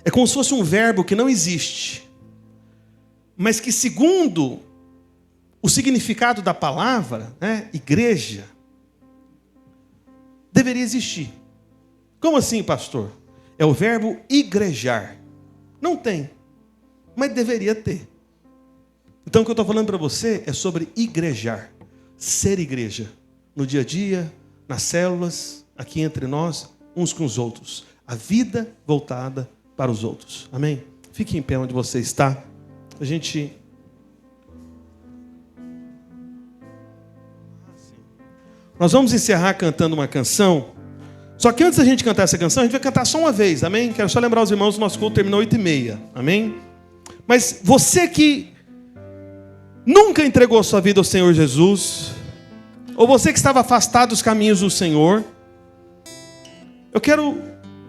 é como se fosse um verbo que não existe, mas que, segundo o significado da palavra, né, igreja, deveria existir. Como assim, pastor? É o verbo igrejar. Não tem, mas deveria ter. Então o que eu estou falando para você é sobre igrejar, ser igreja, no dia a dia, nas células, aqui entre nós, uns com os outros. A vida voltada para os outros. Amém? Fique em pé onde você está. A gente... Nós vamos encerrar cantando uma canção. Só que antes da gente cantar essa canção, a gente vai cantar só uma vez. Amém? Quero só lembrar os irmãos que o nosso culto terminou 8h30. Amém? Mas você que nunca entregou a sua vida ao Senhor Jesus, ou você que estava afastado dos caminhos do Senhor, eu quero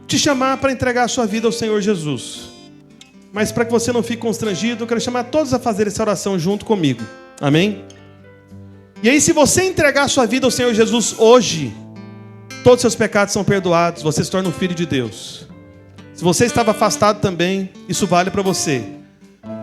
te chamar para entregar a sua vida ao Senhor Jesus. Mas para que você não fique constrangido, eu quero chamar todos a fazer essa oração junto comigo. Amém? E aí, se você entregar a sua vida ao Senhor Jesus hoje, todos os seus pecados são perdoados, você se torna um filho de Deus. Se você estava afastado também, isso vale para você.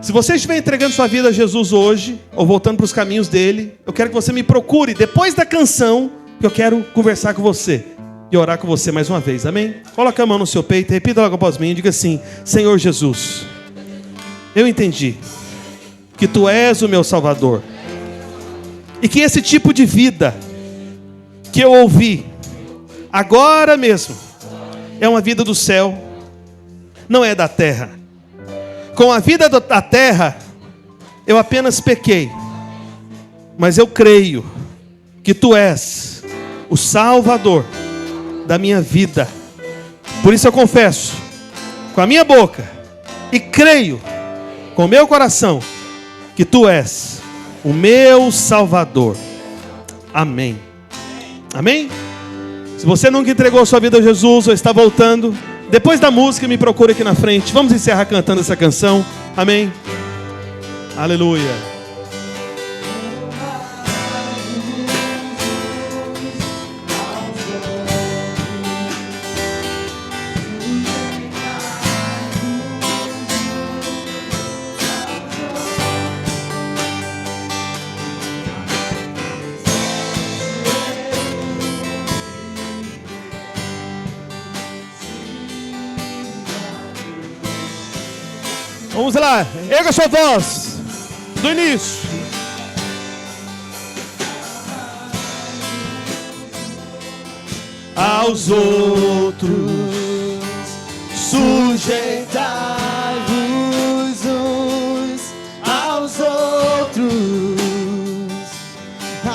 Se você estiver entregando sua vida a Jesus hoje, ou voltando para os caminhos dele, eu quero que você me procure depois da canção, que eu quero conversar com você e orar com você mais uma vez, amém? Coloque a mão no seu peito, repita logo após mim e diga assim: Senhor Jesus, eu entendi que Tu és o meu Salvador, e que esse tipo de vida que eu ouvi agora mesmo é uma vida do céu, não é da terra. Com a vida da terra eu apenas pequei, mas eu creio que Tu és o Salvador da minha vida. Por isso eu confesso com a minha boca e creio com o meu coração que Tu és o meu Salvador. Amém. Amém? Se você nunca entregou a sua vida a Jesus ou está voltando, depois da música me procure aqui na frente. Vamos encerrar cantando essa canção. Amém? Aleluia. Vamos lá, erga sua voz do início. Aos outros sujeitai-vos uns aos outros.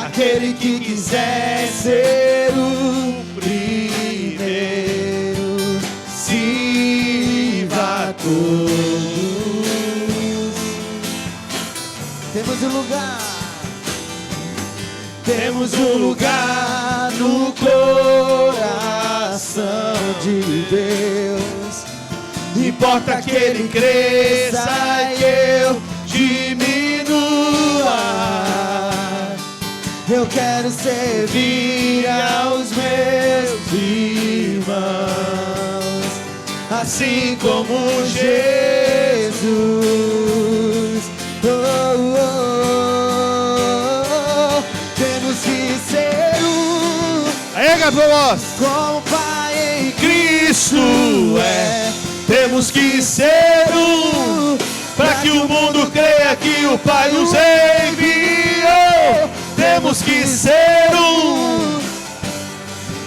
Aquele que quiser ser o primeiro, sirva a todos. Temos um lugar no coração de Deus. Importa que Ele cresça e eu diminua. Eu quero servir aos meus irmãos, assim como Jesus. Temos que ser erga a voz como Pai em Cristo é. Temos que ser para que o mundo creia que o Pai nos enviou. Temos que ser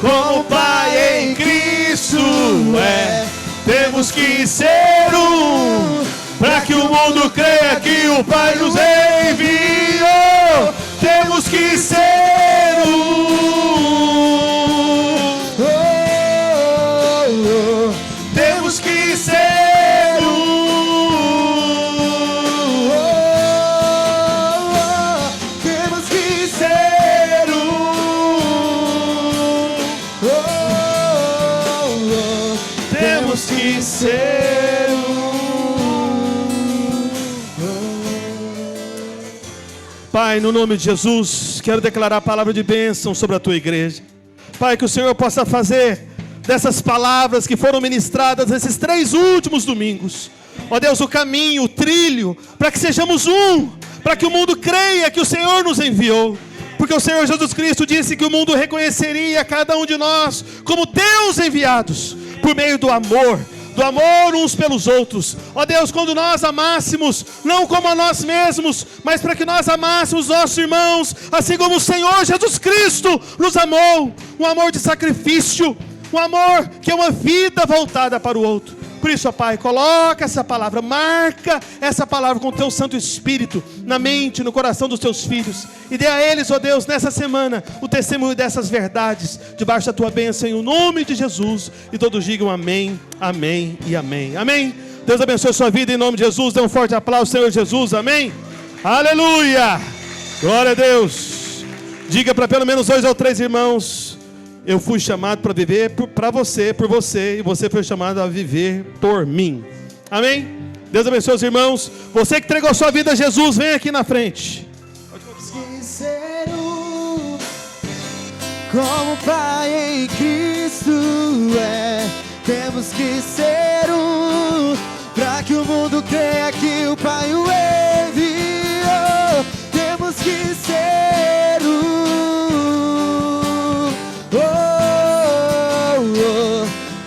como Pai em Cristo é. Temos que ser para que o mundo creia que o Pai nos enviou. Temos que ser temos que ser temos que ser temos que ser Pai, Pai, no nome de Jesus, quero declarar a palavra de bênção sobre a tua igreja. Pai, que o Senhor possa fazer dessas palavras que foram ministradas nesses 3 últimos domingos, ó Deus, o caminho, o trilho, para que sejamos um, para que o mundo creia que o Senhor nos enviou. Porque o Senhor Jesus Cristo disse que o mundo reconheceria cada um de nós como teus enviados, por meio do amor uns pelos outros. Ó Deus, quando nós amássemos, não como a nós mesmos, mas para que nós amássemos nossos irmãos, assim como o Senhor Jesus Cristo nos amou, um amor de sacrifício, um amor que é uma vida voltada para o outro. Por isso, ó Pai, coloca essa palavra, marca essa palavra com o teu Santo Espírito na mente, no coração dos teus filhos, e dê a eles, ó Deus, nessa semana, o testemunho dessas verdades, debaixo da tua bênção, em o nome de Jesus, e todos digam amém, amém e amém. Amém. Deus abençoe a sua vida em nome de Jesus. Dê um forte aplauso, Senhor Jesus, amém. Aleluia, glória a Deus. Diga para pelo menos 2 ou 3 irmãos: eu fui chamado para viver para você, por você, e você foi chamado a viver por mim. Amém? Deus abençoe os irmãos. Você que entregou sua vida a Jesus, vem aqui na frente. Ser um como Pai em Cristo temos que ser um, para que o mundo creia que o Pai o enviou. Temos que ser um.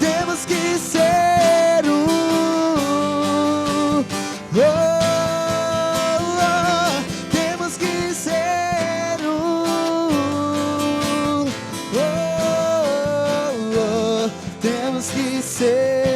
Temos que ser um. Temos que ser um. Temos que ser